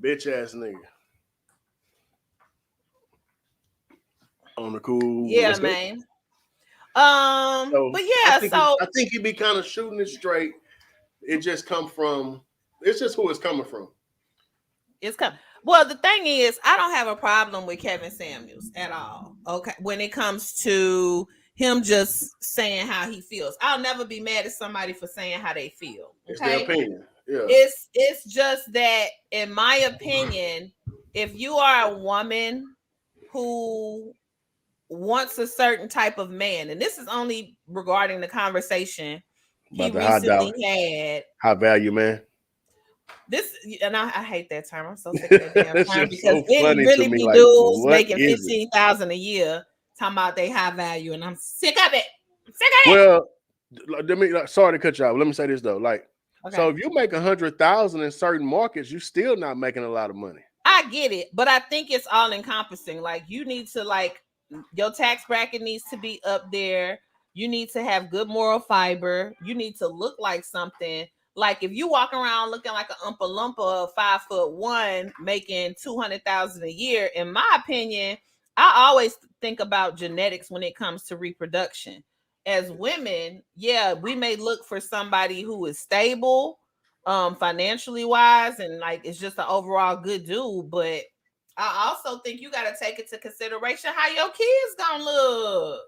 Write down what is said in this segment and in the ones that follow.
Bitch ass nigga. On the cool. Yeah, Let's go. man. So But yeah, so I think he be kind of shooting it straight. It just come from. It's just who it's coming from. it's come. Well, the thing is, I don't have a problem with Kevin Samuels at all. Okay, when it comes to him just saying how he feels, I'll never be mad at somebody for saying how they feel. It's their Okay, opinion. Yeah. it's just that, in my opinion, if you are a woman who wants a certain type of man, and this is only regarding the conversation he About the high dollar, recently had. high value man. This, and I hate that term. I'm so sick of that damn That's term just because so it funny to really me. be Like, dudes what making is it? 15,000 a year talking about they high value, and I'm sick of it. I'm sick of it. Well, let me. Sorry to cut you off. Let me say this though. Like, Okay, so if you make 100,000 in certain markets, you still not making a lot of money. I get it, but I think it's all encompassing. Like, you need to, like, your tax bracket needs to be up there. You need to have good moral fiber. You need to look like something. Like, if you walk around looking like an Oompa Loompa, 5'1", making 200,000 a year, in my opinion, I always think about genetics when it comes to reproduction. As women, yeah, we may look for somebody who is stable, financially wise, and like it's just an overall good dude. But I also think you got to take into consideration how your kids gonna look.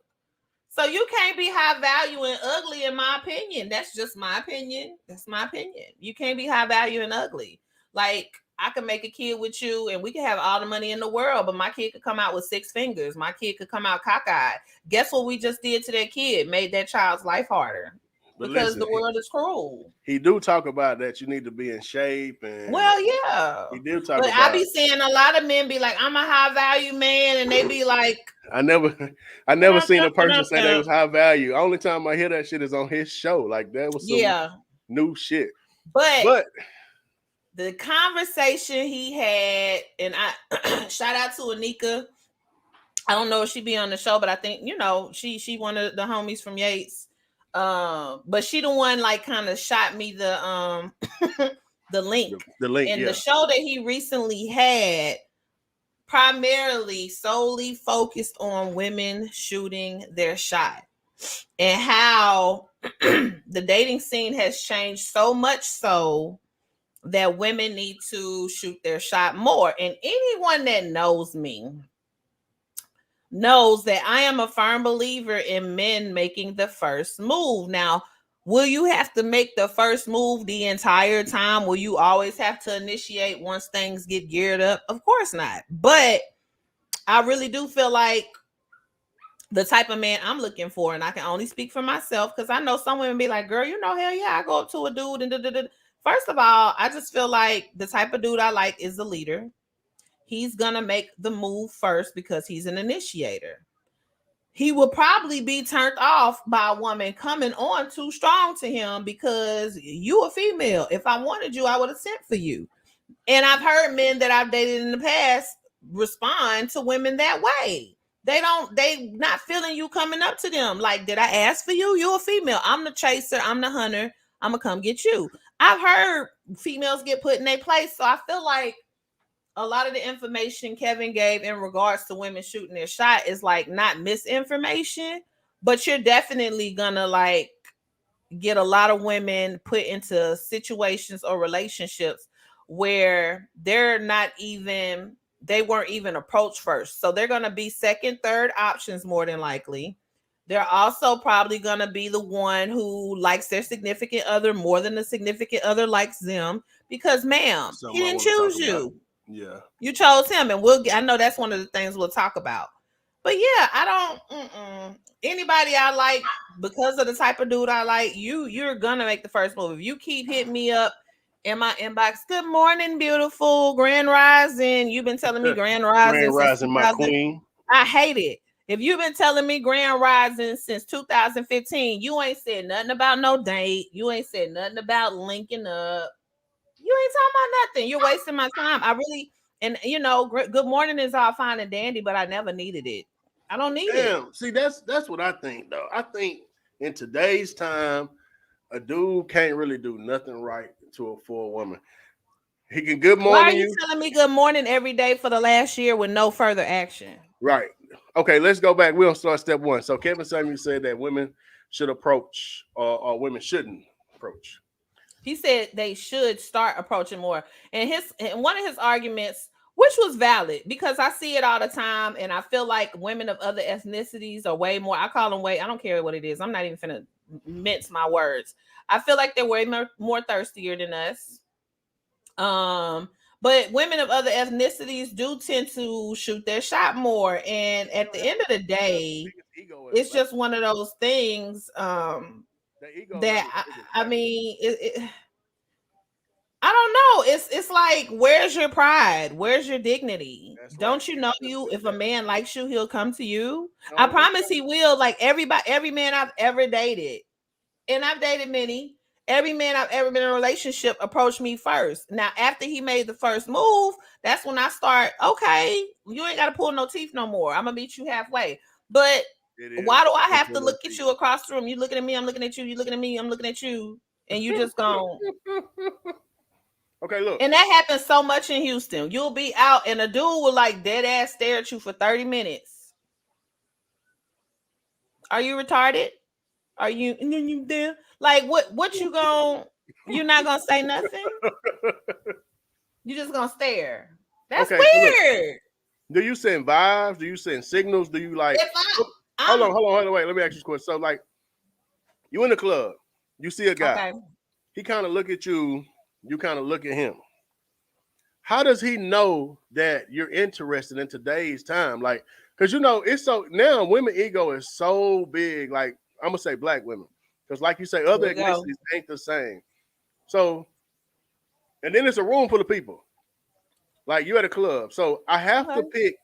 So you can't be high value and ugly, in my opinion. That's just my opinion. That's my opinion. You can't be high value and ugly. Like, I can make a kid with you and we can have all the money in the world, but my kid could come out with 6 fingers. My kid could come out cockeyed. Guess what we just did to that kid? Made that child's life harder But because listen, the world is cruel. he do talk about that you need to be in shape, and Well, yeah. he do talk But I about. be seeing a lot of men be like, I'm a high value man, and they be like, I never, I never seen a person say they was high value. Only time I hear that shit is on his show. Like that was some yeah. new shit. But But the conversation he had, and I shout out to Anika. I don't know if she be on the show, but I think she one of the homies from Yates. But she the one like kind of shot me the the link, the link, and the yeah. show that he recently had primarily solely focused on women shooting their shot and how the dating scene has changed so much so that women need to shoot their shot more. And anyone that knows me knows that I am a firm believer in men making the first move. Now, will you have to make the first move the entire time? Will you always have to initiate once things get geared up? Of course not. But I really do feel like the type of man I'm looking for, and I can only speak for myself because I know some women be like, girl, hell yeah, I go up to a dude and da-da-da. First of all, I just feel like the type of dude I like is the leader. He's gonna make the move first because he's an initiator. He will probably be turned off by a woman coming on too strong to him because you a female. If I wanted you, I would have sent for you. And I've heard men that I've dated in the past respond to women that way. They not feeling you coming up to them. Like, did I ask for you? You're a female. I'm the chaser. I'm the hunter. I'm gonna come get you. I've heard females get put in their place. So I feel like a lot of the information Kevin gave in regards to women shooting their shot is like not misinformation, but you're definitely gonna like get a lot of women put into situations or relationships where they weren't even approached first. So they're going to be second, third options more than likely. They're also probably going to be the one who likes their significant other more than the significant other likes them because, ma'am, he didn't choose you. Yeah. You chose him, and I know that's one of the things we'll talk about. But yeah, I don't anybody I like because of the type of dude I like, you're gonna make the first move. If you keep hitting me up in my inbox, good morning, beautiful, grand rising. You've been telling me grand rising Grand since rising, my 2000. queen. I hate it. If you've been telling me grand rising since 2015, you ain't said nothing about no date. You ain't said nothing about linking up. You ain't talking about nothing. You're wasting my time. I really, and good morning is all fine and dandy, but I never needed it. I don't need it. Damn. See, that's what I think though. I think in today's time, a dude can't really do nothing right for a woman. He can good Why are morning you you. telling me good morning every day for the last year with no further action? Right. Okay, let's go back. We'll start step one. So Kevin Samuel said that women should approach or women shouldn't approach. He said they should start approaching more. And one of his arguments, which was valid, because I see it all the time, and I feel like women of other ethnicities are way more. I call them way. I don't care what it is. I'm not even finna mince my words. I feel like they're way more thirstier than us. But women of other ethnicities do tend to shoot their shot more. And at the end of the day, it's just one of those things. That I mean, I don't know. It's like, where's your pride? Where's your dignity? Don't you know if a man likes you, he'll come to you? I promise he will. Like every man I've ever dated, and I've dated many. Every man I've ever been in a relationship approached me first. Now, after he made the first move, that's when I start, okay, you ain't got to pull no teeth no more. I'm going to meet you halfway. But why do I have to look at you across the room? You looking at me, I'm looking at you. You looking at me, I'm looking at you. And you just gone. Okay, look. And that happens so much in Houston. You'll be out and a dude will like dead ass stare at you for 30 minutes. Are you retarded? Are you there? Like what you you're not gonna say nothing? You just gonna stare. That's weird. So do you send vibes? Do you send signals? Do you like hold on, wait. Let me ask you a question. So like you in the club, you see a guy, he kind of look at you, you kind of look at him. How does he know that you're interested in today's time? Like, because it's so now women ego is so big, like I'm gonna say black women. Because like you say, other ethnicities ain't the same. So, and then it's a room full of people. Like you at a club. So I have to pick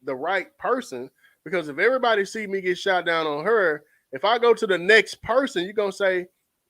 the right person, because if everybody see me get shot down on her, if I go to the next person, you're gonna say,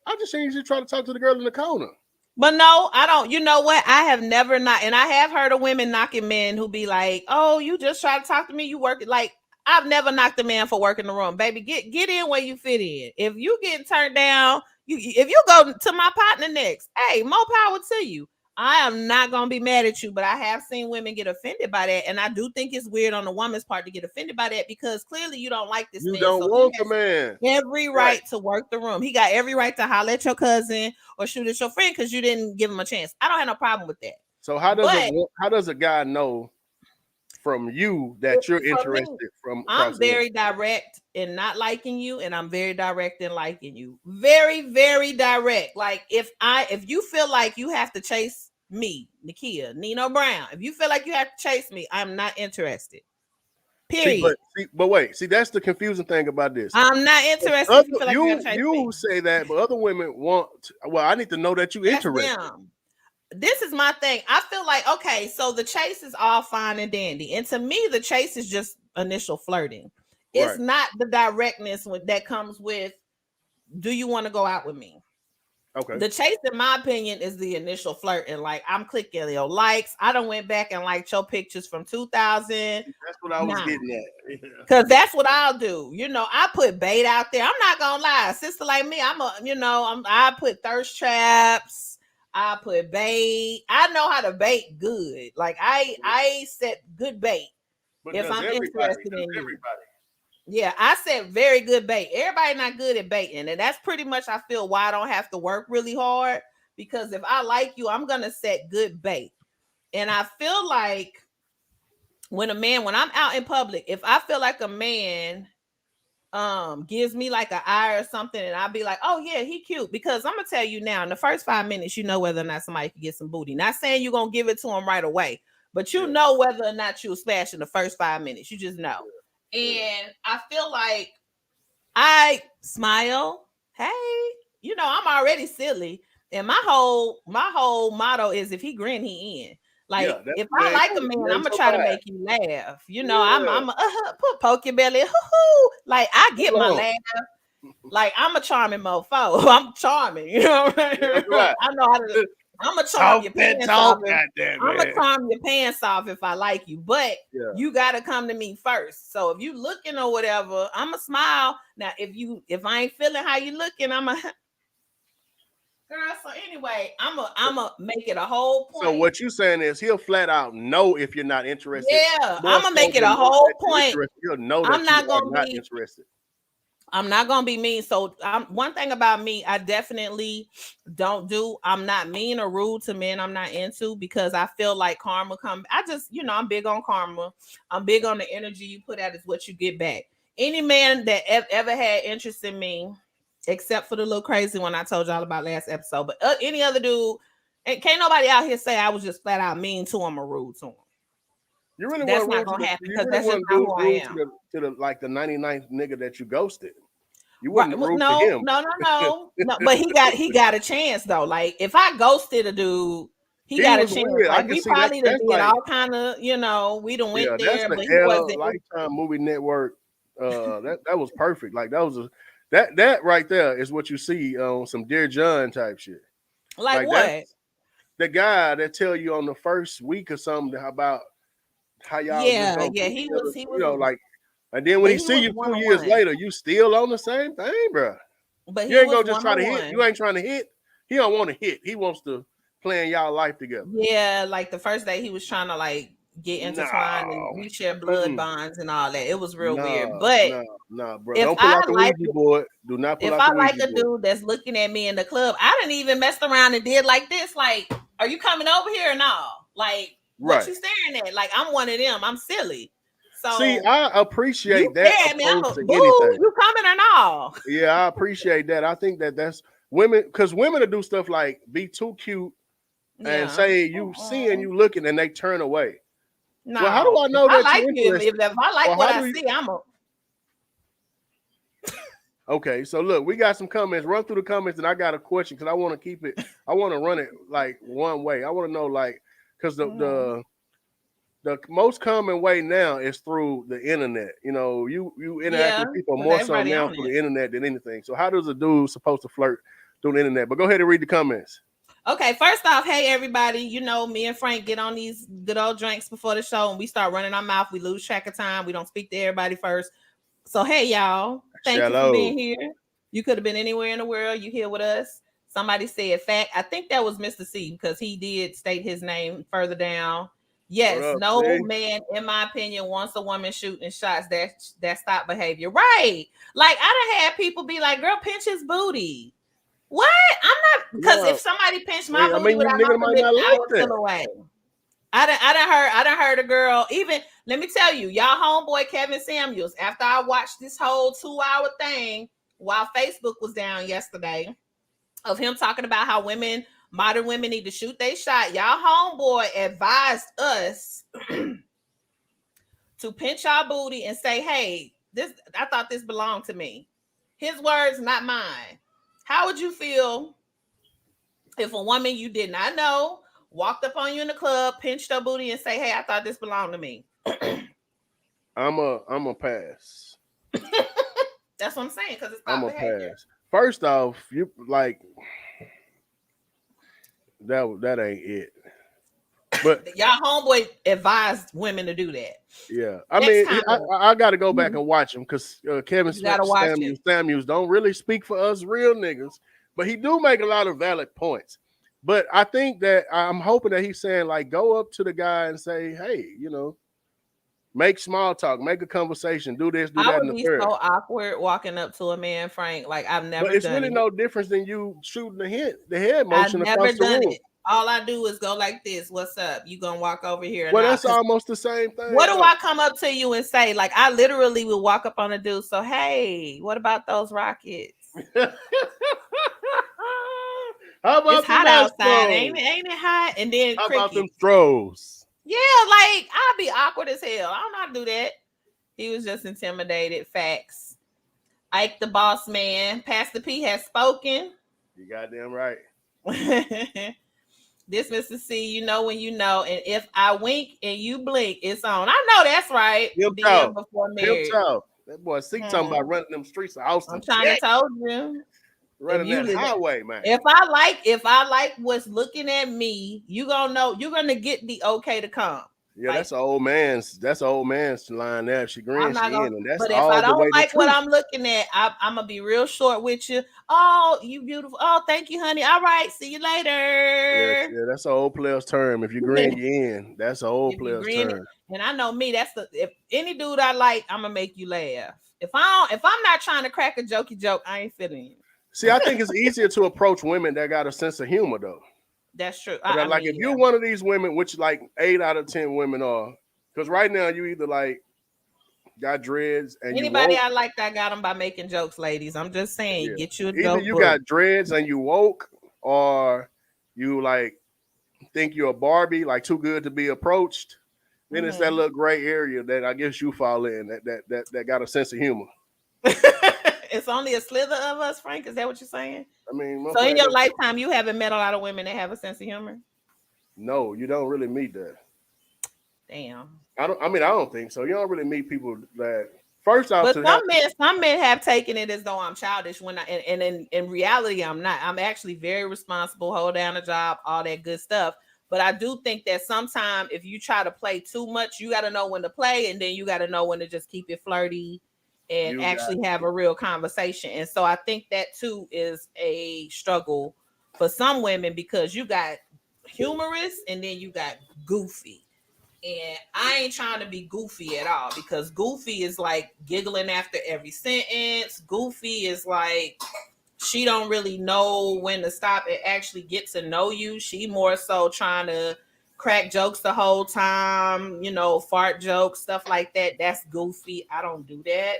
I just seen you try to talk to the girl in the corner. But no, I don't. You know what? I have never and I have heard of women knocking men who be like, oh, you just try to talk to me. You work like, I've never knocked a man for working the room. Baby, get in where you fit in. If you get turned down, if you go to my partner next, hey, more power to you. I am not going to be mad at you, but I have seen women get offended by that. And I do think it's weird on the woman's part to get offended by that, because clearly you don't like this man. You don't want the man. Every right to work the room. He got every right to holler at your cousin or shoot at your friend because you didn't give him a chance. I don't have no problem with that. So how does a guy know from you that you're interested from? I'm very direct in not liking you, and I'm very direct in liking you. Very, very direct. Like if you feel like you have to chase me, Nakia, Nino Brown, if you feel like you have to chase me, I'm not interested. Period. But wait, that's the confusing thing about this. I'm not interested. If you feel like you say that, but other women want. Well, I need to know that you're interested. This is my thing. I feel like, okay, so the chase is all fine and dandy, and to me, the chase is just initial flirting. It's not the directness that comes with, do you want to go out with me? Okay. The chase, in my opinion, is the initial flirting. Like, I'm clicking your likes. I done went back and liked your pictures from 2000. That's what I was getting at. Because that's what I'll do. I put bait out there. I'm not gonna lie, a sister like me, I put thirst traps. I put bait. I know how to bait good. Like I set good bait. But if I'm interested in you. Yeah, I said very good bait. Everybody not good at baiting, and that's pretty much, I feel, why I don't have to work really hard, because if I like you, I'm gonna set good bait. And I feel like when I'm out in public, if I feel like a man gives me like an eye or something, and I'll be like, oh yeah, he cute, because I'm gonna tell you now, in the first 5 minutes, you know whether or not somebody can get some booty. Not saying you're gonna give it to him right away, but you know whether or not you'll smash in the first 5 minutes. You just know. And I feel like I smile. Hey, I'm already silly, and my whole motto is, if he grin, he in. Like, if I like a man, I'm gonna try to make you laugh. I'm poke your belly. Hoo-hoo. Like, I get my laugh. Like, I'm a charming mofo. I'm charming. I know how to. I'm gonna charm your pants off. I'm gonna charm your pants off if I like you, but you gotta come to me first. So if you looking or whatever, I'm gonna smile. Now, if I ain't feeling how you looking, I'm a Girl, so anyway, I'm a make it a whole point. So what you saying is he'll flat out know if you're not interested. Yeah, I'm gonna make it a whole point. He'll know that you are not interested. I'm not gonna be mean. So one thing about me, I definitely don't do. I'm not mean or rude to men I'm not into because I feel like karma come. I just, I'm big on karma. I'm big on the energy you put out is what you get back. Any man that ever had interest in me, except for the little crazy one I told y'all about last episode, but any other dude, and can't nobody out here say I was just flat out mean to him or rude to him. You really that's not gonna happen because that's just not who I am. To the 99th nigga that you ghosted. You wouldn't rude to him. No. But he got a chance though. Like if I ghosted a dude, he got a chance. Weird. Like we probably did all kind of, we done went there, but he wasn't. Lifetime Movie Network. That was perfect. Like that was that right there is what you see on some Dear John type shit. Like what? The guy that tell you on the first week or something about how y'all he was like, and then when he see you 2 years later, you still on the same thing, bro. But you ain't gonna just try to hit. You ain't trying to hit. He don't want to hit. He wants to plan y'all life together. Yeah, like the first day he was trying to like get intertwined and we share blood bonds and all that. It was real weird. But bro. Don't pull out the Ouija board. Do not pull out the Ouija board. If I like a dude that's looking at me in the club, I didn't even mess around and did like this. Like, are you coming over here or no? Like, what you staring at? Like, I'm one of them. I'm silly. So see, I appreciate that. You coming or no? Yeah, I appreciate that. I think that's women, because women will do stuff like be too cute and say you seeing you looking and they turn away. No, well, how do I know that I like you? If I like what I see, I'm a. Okay, so look, we got some comments. Run through the comments, and I got a question because I want to keep it. I want to run it like one way. I want to know, like, because the most common way now is through the internet. You interact with people more so now through the internet than anything. So how does a dude supposed to flirt through the internet? But go ahead and read the comments. Okay, first off, hey everybody, me and Frank get on these good old drinks before the show and we start running our mouth. We lose track of time. We don't speak to everybody first. So hey y'all, thank you for being here. You could have been anywhere in the world. You here with us. Somebody said fact. I think that was Mr. C because he did state his name further down. Yes, no man, in my opinion, wants a woman shooting shots that stop behavior. Right. Like I done had people be like, girl, pinch his booty. What? I'm not, because if somebody pinched my booty without my permission, I would feel away. I done heard a girl, even, let me tell you, y'all homeboy Kevin Samuels, after I watched this whole 2-hour thing while Facebook was down yesterday of him talking about how modern women need to shoot their shot, y'all homeboy advised us to pinch our booty and say, hey, I thought this belonged to me. His words, not mine. How would you feel if a woman you did not know walked up on you in the club, pinched her booty, and say, hey, I thought this belonged to me? I'm a pass. That's what I'm saying, because it's not behavior. Pass. First off, you like that ain't it. But y'all homeboy advised women to do that. Yeah, I mean, I got to go back and watch him because Kevin Samuels don't really speak for us real niggas, but he do make a lot of valid points. But I think that I'm hoping that he's saying like, go up to the guy and say, hey, make small talk, make a conversation, do this, do that. I would be so awkward walking up to a man, Frank. Like I've never. But it's really no difference than you shooting the head motion across the room. All I do is go like this. What's up? You gonna walk over here? Well, that's almost the same thing. What do I come up to you and say? Like I literally will walk up on a dude. So hey, what about those rockets? How about it's hot outside, ain't it hot? And then how about them throws? Yeah, like I'd be awkward as hell. I don't know how to do that. He was just intimidated. Facts. Ike the boss man, Pastor P has spoken. You goddamn right. This Mr. C, you know when you know, and if I wink and you blink, it's on. I know that's right. Before marriage. That boy C talking about running them streets of Austin. I'm trying to tell you. Running that highway, man. If I like what's looking at me, you're gonna get the okay to come. Yeah, like, that's an old man's line there. She grins, she in, and that's but all if I the way don't like the what truth. I'm looking at, I'm gonna be real short with you. Oh, you beautiful. Oh, thank you, honey. All right, see you later. Yeah, that's an old player's term. If you grin, you in. That's an old player's term. And I know me. That's if any dude I like, I'm gonna make you laugh. If I'm not trying to crack a jokey joke, I ain't feeling you. See, I think it's easier to approach women that got a sense of humor, though. That's true. But like, if you're one of these women, which like 8 out of 10 women are, because right now you either like got dreads and anybody I like that got them by making jokes, ladies. I'm just saying, get you a either you got dreads and you woke, or you like think you're a Barbie, like too good to be approached. Then it's that little gray area that I guess you fall in, that got a sense of humor. It's only a slither of us, Frank. Is that what you're saying? I mean, so in your lifetime, you haven't met a lot of women that have a sense of humor? No, you don't really meet that. Damn. I don't think so. You don't really meet people that first off. But some men have taken it as though I'm childish when in reality I'm not. I'm actually very responsible, hold down a job, all that good stuff. But I do think that sometimes if you try to play too much, you got to know when to play, and then you got to know when to just keep it flirty and actually have a real conversation. And so I think that too is a struggle for some women, because you got humorous and then you got goofy. And I ain't trying to be goofy at all, because goofy is like giggling after every sentence. Goofy is like she don't really know when to stop and actually get to know you. She more so trying to crack jokes the whole time, fart jokes, stuff like that. That's goofy. I don't do that.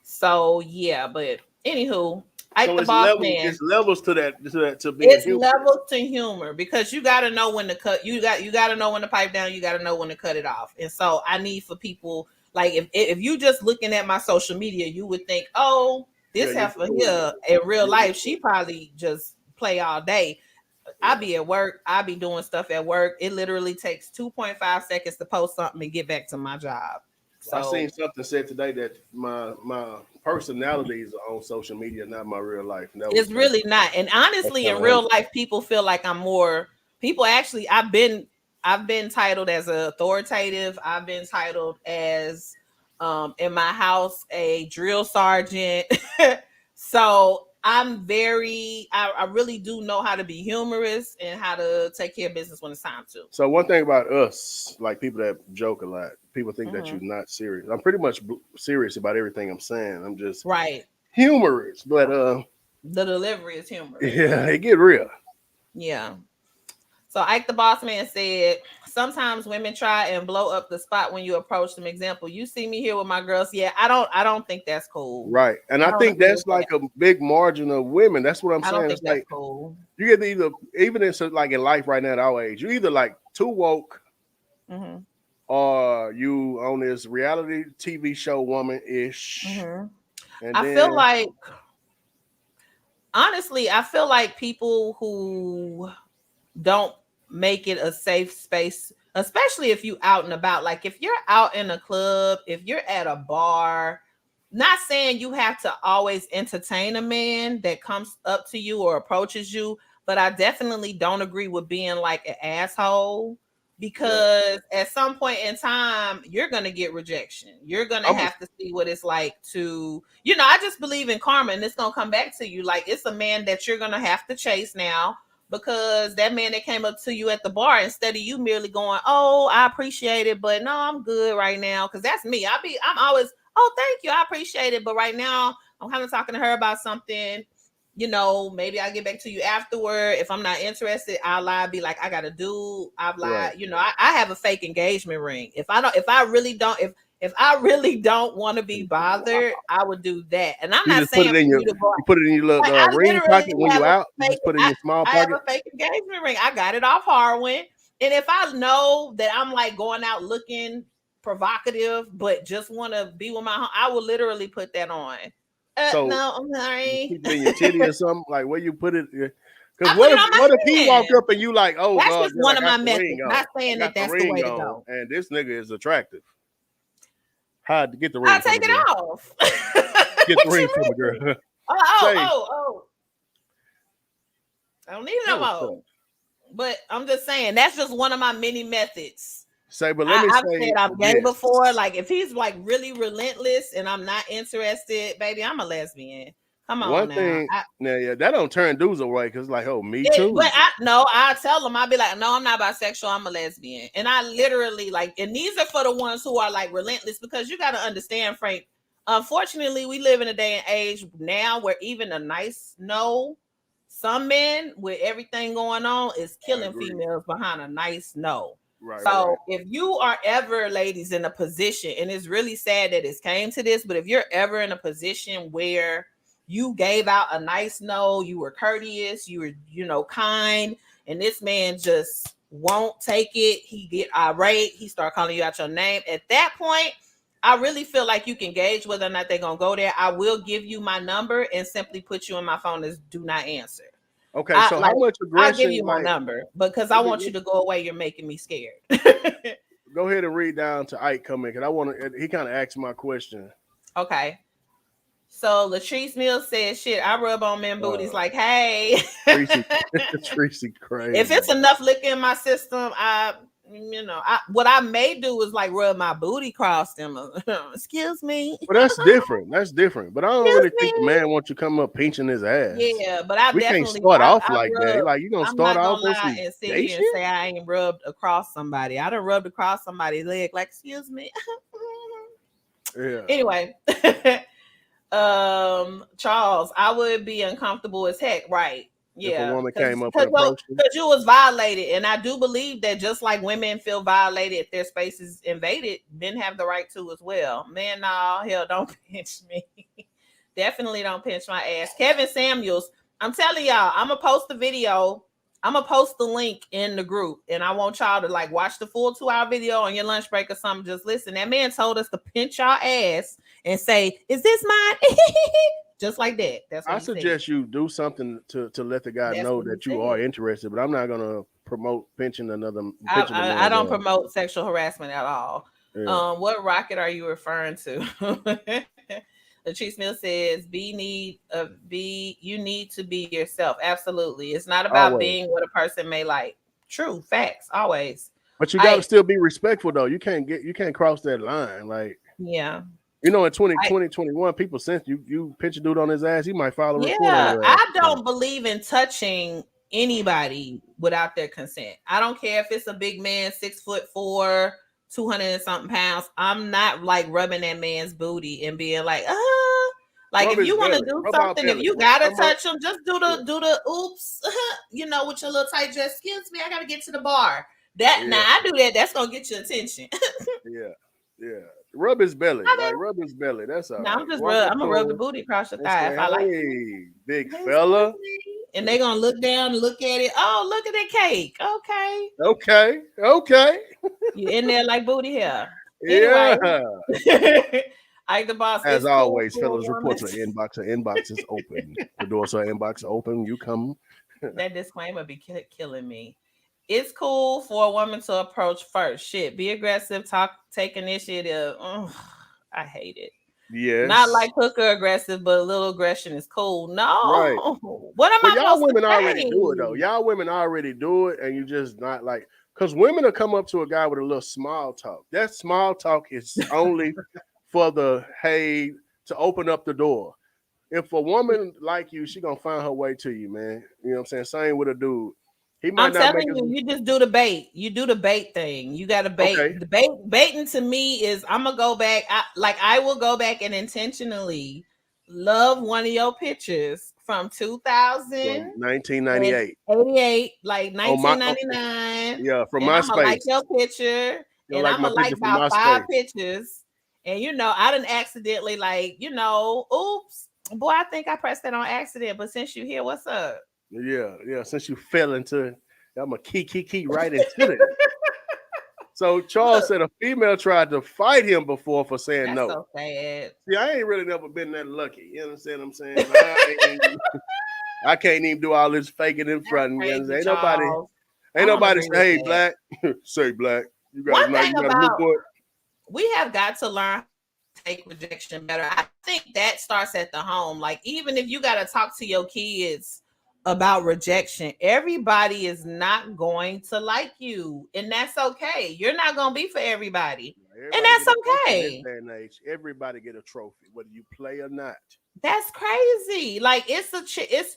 So yeah, but anywho, the boss man. It's levels to that to be. It's levels to humor, because you got to know when to cut. You got to know when to pipe down. You got to know when to cut it off. And so I need for people, like, if you just looking at my social media, you would think, oh, this heifer here in real life, she probably just play all day. I be at work. I be doing stuff at work. It literally takes 2.5 seconds to post something and get back to my job. So, I seen something said today that my personalities are on social media, not my real life. It's really not. And honestly, in real life, people feel like I'm more. People actually, I've been titled as authoritative. I've been titled as in my house a drill sergeant. So I'm I really do know how to be humorous and how to take care of business when it's time to. So one thing about us, like people that joke a lot, people think that you're not serious. I'm pretty much serious about everything I'm saying. I'm just humorous, but the delivery is humorous. Yeah, it get real. Yeah. So Ike the Boss Man said, sometimes women try and blow up the spot when you approach them. Example, you see me here with my girls. Yeah, I don't think that's cool. Right. And I think that's like a big margin of women. That's what I'm saying. I don't think it's that's like cool. You get either, even in like in life right now at our age, you either like too woke, or you on this reality TV show woman-ish. And I feel like, honestly, I feel like people who don't make it a safe space, especially if you out and about, like if you're out in a club, if you're at a bar, not saying you have to always entertain a man that comes up to you or approaches you, but I definitely don't agree with being like an asshole, because at some point in time you're going to get rejection. You're going to have to see what it's like to, I just believe in karma, and it's going to come back to you. Like, it's a man that you're going to have to chase now, because that man that came up to you at the bar, instead of you merely going, oh, I appreciate it, but no, I'm good right now. Because that's me. I'm always, oh, thank you, I appreciate it, but right now I'm kind of talking to her about something. Maybe I'll get back to you afterward. If I'm not interested, I'll lie, be like, I got a dude, I've lied. Right. I have a fake engagement ring. If I really don't want to be bothered, I would do that. And I'm not saying you put it in your little ring pocket when you out. You just put it in your small pocket. I have a fake engagement ring. I got it off Harwin. And if I know that I'm like going out looking provocative, but just want to be with I will literally put that on. So no, I'm sorry. You keep it in your titty or something, like where you put it. Because what if he walk up and you like, oh, that's God, just one of my methods. Not saying that that's the way to go. And this nigga is attractive. How'd to get the ring? I'll take it off. Get the ring from a girl. Oh. I don't need it no more. But I'm just saying, that's just one of my many methods Say, but let me I've say, said I'm gay before. Like if he's like really relentless and I'm not interested, baby, I'm a lesbian. Come on one now. thing, yeah, that don't turn dudes away because like, oh, me too. But I tell them, I'll be like, no, I'm not bisexual, I'm a lesbian. And I literally like, and these are for the ones who are like relentless, because you got to understand, Frank, unfortunately, we live in a day and age now where even a nice no, some men with everything going on is killing females behind a nice no. Right, so if you are ever, ladies, in a position, and it's really sad that it came to this, but if you're ever in a position where you gave out a nice no, you were courteous, you were, kind, and this man just won't take it, he get irate, he start calling you out your name, at that point, I really feel like you can gauge whether or not they're going to go there. I will give you my number and simply put you in my phone as do not answer. Okay, so how much aggression? I'll give you my number because I want you to go away. You're making me scared. Go ahead and read down to Ike coming, because I want to. He kind of asked my question. Okay. So Latrice Mills says, "Shit, I rub on men booties like, hey." Tracy crazy. If it's enough liquor in my system, what I may do is like rub my booty across them. Excuse me. But that's different. That's different. But I don't really think the man wants you come up pinching his ass. Yeah, but we can't start off like that. Like you gonna start off and sit here and say I ain't rubbed across somebody. I done rubbed across somebody's leg. Like, excuse me. Yeah. Anyway. Charles, I would be uncomfortable as heck, right? Yeah, if a woman came up and approached you, because you was violated, and I do believe that just like women feel violated if their space is invaded, men have the right to as well. Man, no, hell, don't pinch me. Definitely don't pinch my ass. Kevin Samuels, I'm telling y'all, I'm gonna post the video. I'm gonna post the link in the group, and I want y'all to like watch the full 2-hour video on your lunch break or something. Just listen. That man told us to pinch our ass and say, "Is this mine?" Just like that. That's what I suggest you do something to let the guy know that you are interested. But I'm not gonna promote pinching another. I don't promote sexual harassment at all. Yeah. What rocket are you referring to? Latrice Mill says, you need to be yourself. Absolutely. It's not about being what a person may like. True. Facts. Always. But you gotta still be respectful though. You can't cross that line. Like, yeah. In 2021, people sense you pinch a dude on his ass, he might file a report on your ass. I don't believe in touching anybody without their consent. I don't care if it's a big man, 6'4", 200 and something pounds. I'm not like rubbing that man's booty and being like, like if you want to do something, if you gotta touch him, just do the oops, with your little tight dress. Excuse me, I gotta get to the bar. Now I do that. That's gonna get your attention. Yeah. Rub his belly. Rub his belly. That's all. I'm gonna rub the booty across your thigh. If I like it. Big fella. And they're gonna look down and look at it. Oh, look at that cake. Okay. You in there like booty hair. Yeah. Anyway. Ike the Boss. As always, fellas, report to inbox. The inbox is open. The doors are inbox open. You come. That disclaimer be killing me. It's cool for a woman to approach first. Shit, be aggressive, take initiative. I hate it. Yes. Not like hooker aggressive, but a little aggression is cool. No. Right. What am I y'all women already do it though. Y'all women already do it, and you just not like, because women will come up to a guy with a little small talk. That small talk is only for the to open up the door. If a woman like you, she gonna find her way to you, man. You know what I'm saying? Same with a dude. I'm telling you, you just do the bait. You do the bait thing. You got to bait. Okay. The baiting to me is I'm gonna go back. I will go back and intentionally love one of your pictures from 1998, 88, like 1999. Yeah, from MySpace. I'm gonna like your picture, and I'm gonna like about 5 pictures. And I done accidentally oops, boy, I think I pressed that on accident. But since you're here, what's up? Yeah. Since you fell into it, I'm a key right into it. So Charles said a female tried to fight him before for saying no. So sad. See, I ain't really never been that lucky. You understand what I'm saying? I can't even do all this faking in front of me. Ain't nobody say, "Hey, black," say black. You got to look. We have got to learn how to take rejection better. I think that starts at the home. Like, even if you got to talk to your kids about rejection. Everybody is not going to like you, and that's okay. You're not going to be for everybody, and that's okay. In this day and age, everybody get a trophy, whether you play or not. That's crazy. Like it's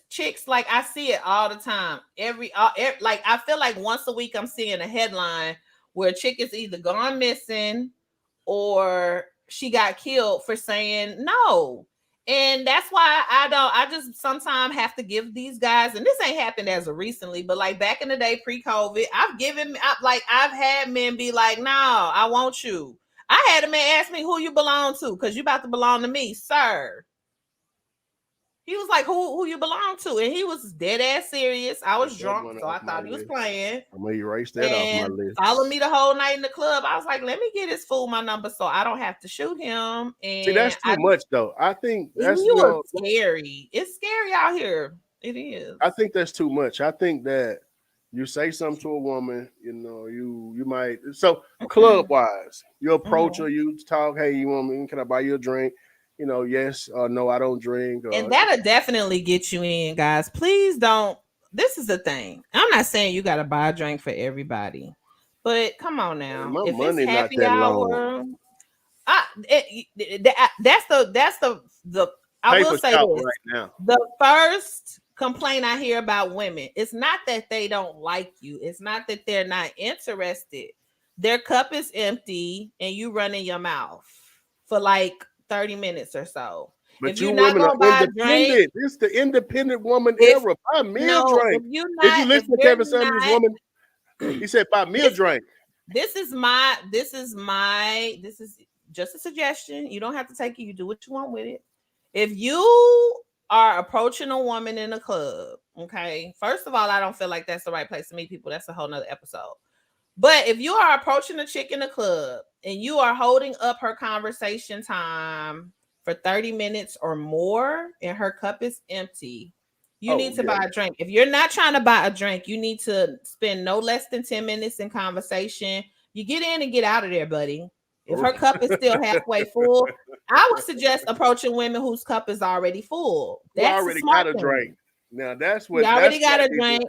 chicks. Like I see it all the time. Like I feel like once a week I'm seeing a headline where a chick is either gone missing or she got killed for saying no. And that's why I just sometimes have to give these guys, and this ain't happened as of recently, but like back in the day pre-COVID, I've had men be like, no, I want you. I had a man ask me who you belong to, because you about to belong to me, sir. He was like, who you belong to? And he was dead ass serious. I was drunk, so I thought he was playing. I'm gonna erase that off my list. Followed me the whole night in the club. I was like, let me get this fool my number so I don't have to shoot him. And see, that's too much though. I think that's scary. It's scary out here. It is. I think that's too much. I think that you say something to a woman, you might club wise, you approach her, you talk, hey, you want me? Can I buy you a drink? Yes or no, I don't drink. And that'll definitely get you in, guys. Please don't. This is the thing. I'm not saying you got to buy a drink for everybody, but come on now. My if money it's happy not that hour, long. That's the. I will say this right now. The first complaint I hear about women, it's not that they don't like you. It's not that they're not interested. Their cup is empty and you run in your mouth for like 30 minutes or so. But if you're not gonna buy a drink, it's the independent woman era. Buy me a drink. If you listen to Kevin Samuels' woman, he said, buy me a drink. This is just a suggestion. You don't have to take it. You do what you want with it. If you are approaching a woman in a club, okay, first of all, I don't feel like that's the right place to meet people. That's a whole nother episode. But if you are approaching a chick in the club and you are holding up her conversation time for 30 minutes or more and her cup is empty, you need to buy a drink. If you're not trying to buy a drink, you need to spend no less than 10 minutes in conversation. You get in and get out of there, buddy. If her cup is still halfway full, I would suggest approaching women whose cup is already full. That's already got a drink. Now that's what you already got a drink.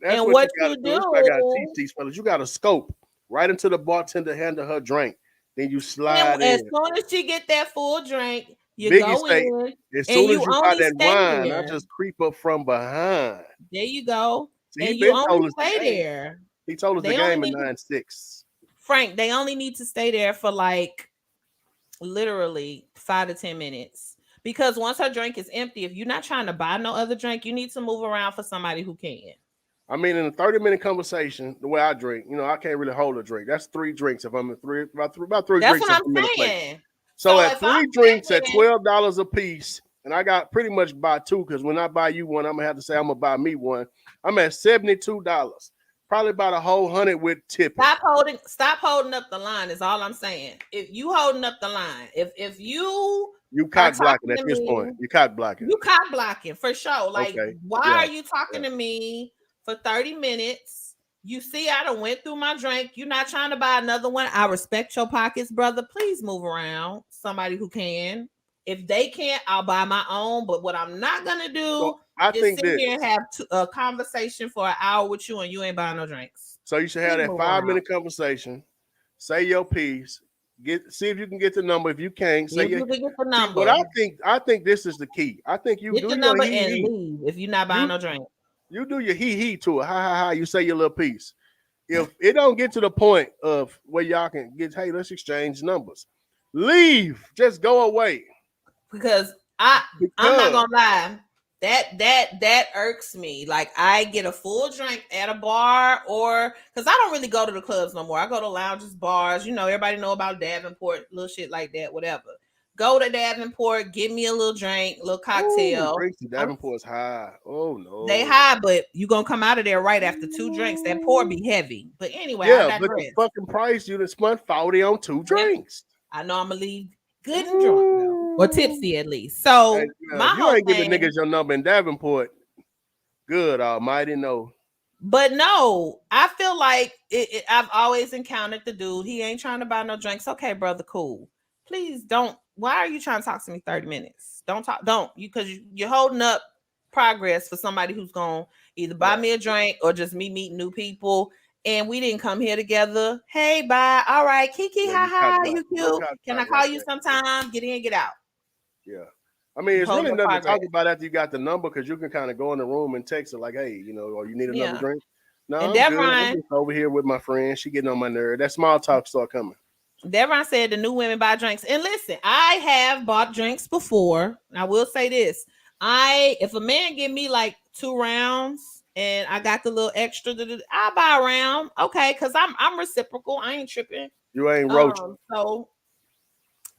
And what you do, I got to teach these fellas. You got to scope right into the bartender, handle her drink. Then you slide in. As soon as she get that full drink, you go in. As soon as you buy that wine, I just creep up from behind. There you go. See, and you only stay there. He told us the game in 9-6. Frank, they only need to stay there for like literally 5 to 10 minutes. Because once her drink is empty, if you're not trying to buy no other drink, you need to move around for somebody who can. I mean, in a 30-minute conversation, the way I drink, I can't really hold a drink. That's 3 drinks. If I'm about three That's drinks. That's what I'm saying. So at 3 drinks at $12 a piece, and I got pretty much buy 2 because when I buy you one, I'm gonna have to say I'm gonna buy me one. I'm at $72. Probably about a whole 100 with tipping. Stop holding up the line. Is all I'm saying. If you holding up the line, if you cock blocking at this point, you cock blocking. You cock blocking for sure. Like, why are you talking to me for 30 minutes? You see, I done went through my drink. You're not trying to buy another one. I respect your pockets, brother. Please move around. Somebody who can. If they can't, I'll buy my own. But what I'm not gonna do is sit here and have a conversation for an hour with you, and you ain't buying no drinks. So you should have that 5-minute conversation. Say your piece. See if you can get the number. If you can't, say you can get the number. But I think this is the key. I think you get the number and leave if you're not buying no drink. You do your he to it. Ha. You say your little piece. If it don't get to the point of where y'all can get, hey, let's exchange numbers. Leave. Just go away. Because I'm not gonna lie. That irks me. Like, I get a full drink at a bar, or because I don't really go to the clubs no more. I go to lounges, bars. Everybody know about Davenport, little shit like that, whatever. Go to Davenport, give me a little drink, little cocktail. Davenport's high. Oh no, they high, but you gonna come out of there right after 2 drinks. That pour be heavy. But anyway, but the fucking price you done spent 40 on 2 drinks. I know I'm gonna leave good and drunk though, or tipsy at least. So you ain't giving niggas your number in Davenport. Good almighty no. But no, I feel like I've always encountered the dude. He ain't trying to buy no drinks. Okay, brother, cool. Please don't. Why are you trying to talk to me 30 minutes? Don't talk. Don't you, because you're holding up progress for somebody who's gonna either buy me a drink or just me meeting new people. And we didn't come here together. Hey, bye. All right, Kiki, haha, you cute. Can I call you sometime? Get in, get out. Yeah. I mean, it's really nothing to talk about after you got the number, because you can kind of go in the room and text her like, hey, you know, or you need another drink. No, I'm good. I'm just over here with my friend. She getting on my nerve. That small talk start coming. Devron said the new women buy drinks. And listen, I have bought drinks before. I will say this. If a man give me like 2 rounds and I got the little extra, I'll buy a round. Okay, because I'm reciprocal. I ain't tripping. You ain't roaching.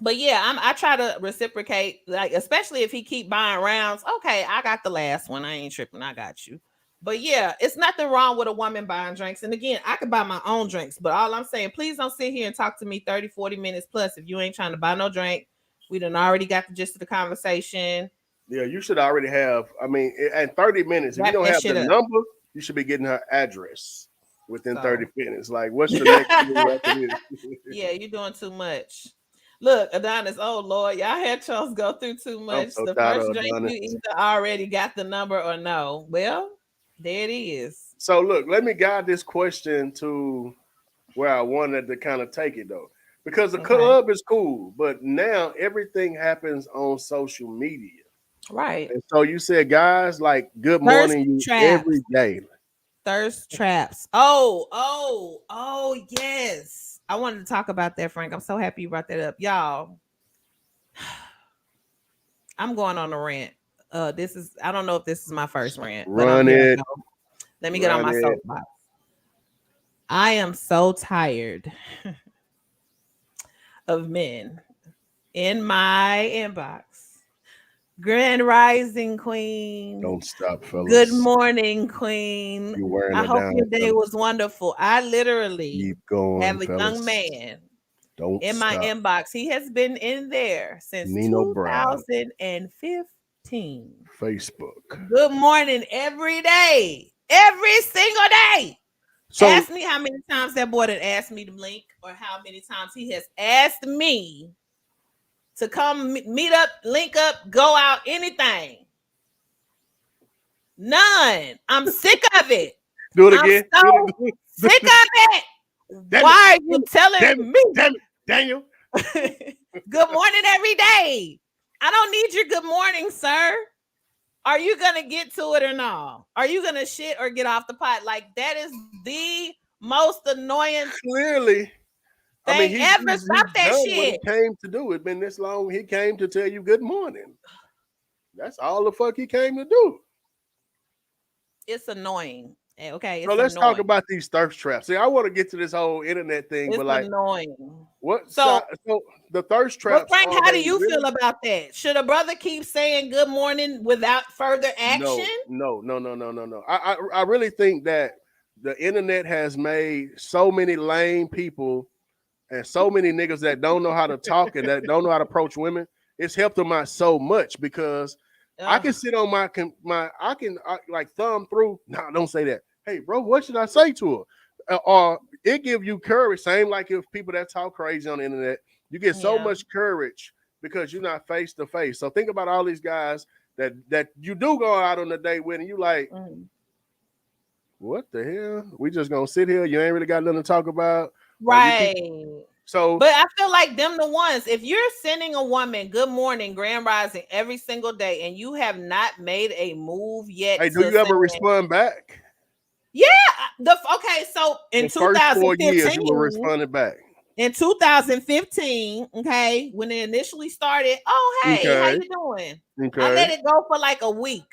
But yeah, I try to reciprocate, like, especially if he keep buying rounds. Okay, I got the last one. I ain't tripping. I got you. But yeah, it's nothing wrong with a woman buying drinks. And again, I could buy my own drinks. But all I'm saying, please don't sit here and talk to me 30, 40 minutes plus if you ain't trying to buy no drink. We done already got the gist of the conversation. Yeah, you should already have. I mean, in 30 minutes, if you don't have the number, you should be getting her address within 30 minutes. Like, what's the next thing after this? Yeah, you're doing too much. Look, Adonis, oh Lord, y'all had Charles go through too much. The first drink, you either already got the number or no. Well, there it is. So look, let me guide this question to where I wanted to kind of take it though. Because the club is cool, but now everything happens on social media. Right. And so you said guys like good morning every day. Thirst traps. Oh, yes. I wanted to talk about that, Frank. I'm so happy you brought that up. Y'all, I'm going on a rant. I don't know if this is my first rant. Run it. Let me get on my soapbox. I am so tired of men in my inbox. Grand Rising Queen. Don't stop, fellas. Good morning, Queen. I hope your day was wonderful. I literally have a young man in my inbox. He has been in there since 2015. Facebook. Good morning every day. Every single day. So, ask me how many times that boy had asked me to link, or how many times he has asked me to come meet up, link up, go out, anything. None. I'm sick of it. Do it again. I'm so sick of it. Why are you telling me? Daniel. Good morning every day. I don't need your good morning, sir. Are you going to get to it or not? Are you going to shit or get off the pot? Like, that is the most annoying. Clearly. I mean, stop that shit. He came to do. It's been this long. He came to tell you good morning. That's all the fuck he came to do. It's annoying. Okay. So let's talk about these thirst traps. See, I want to get to this whole internet thing, but like, annoying. What? So the thirst traps. Well, Frank, how do you feel about that? Should a brother keep saying good morning without further action? No. I really think that the internet has made so many lame people and so many niggas that don't know how to talk and that don't know how to approach women. It's helped them out so much because I can sit on I can thumb through. No, don't say that. Hey, bro, what should I say to her? Or it give you courage. Same like if people that talk crazy on the internet, you get so much courage because you're not face to face. So think about all these guys that you do go out on a date with, and you like, what the hell? We just gonna sit here. You ain't really got nothing to talk about, right? But I feel like them the ones. If you're sending a woman good morning, grand rising every single day, and you have not made a move yet, hey, do you ever respond back? Yeah. So in 2015, 4 years, you were responding back. In 2015, okay, when it initially started, how you doing? Okay. I let it go for like a week.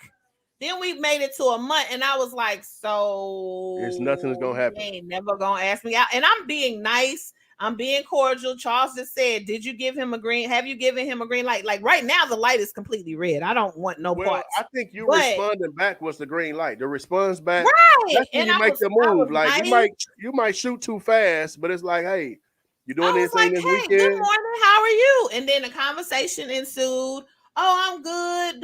Then we made it to a month, and I was like, so there's nothing that's gonna happen. Ain't never gonna ask me out. And I'm being nice. I'm being cordial. Charles just said, did you give him a green? Have you given him a green light? Like right now, the light is completely red. I don't want no parts. I think responding back was the green light. The response back, right? That's when you make the move. Like nice. you might shoot too fast, but it's like, hey, you doing anything this weekend? Good morning. How are you? And then a conversation ensued. Oh, I'm good.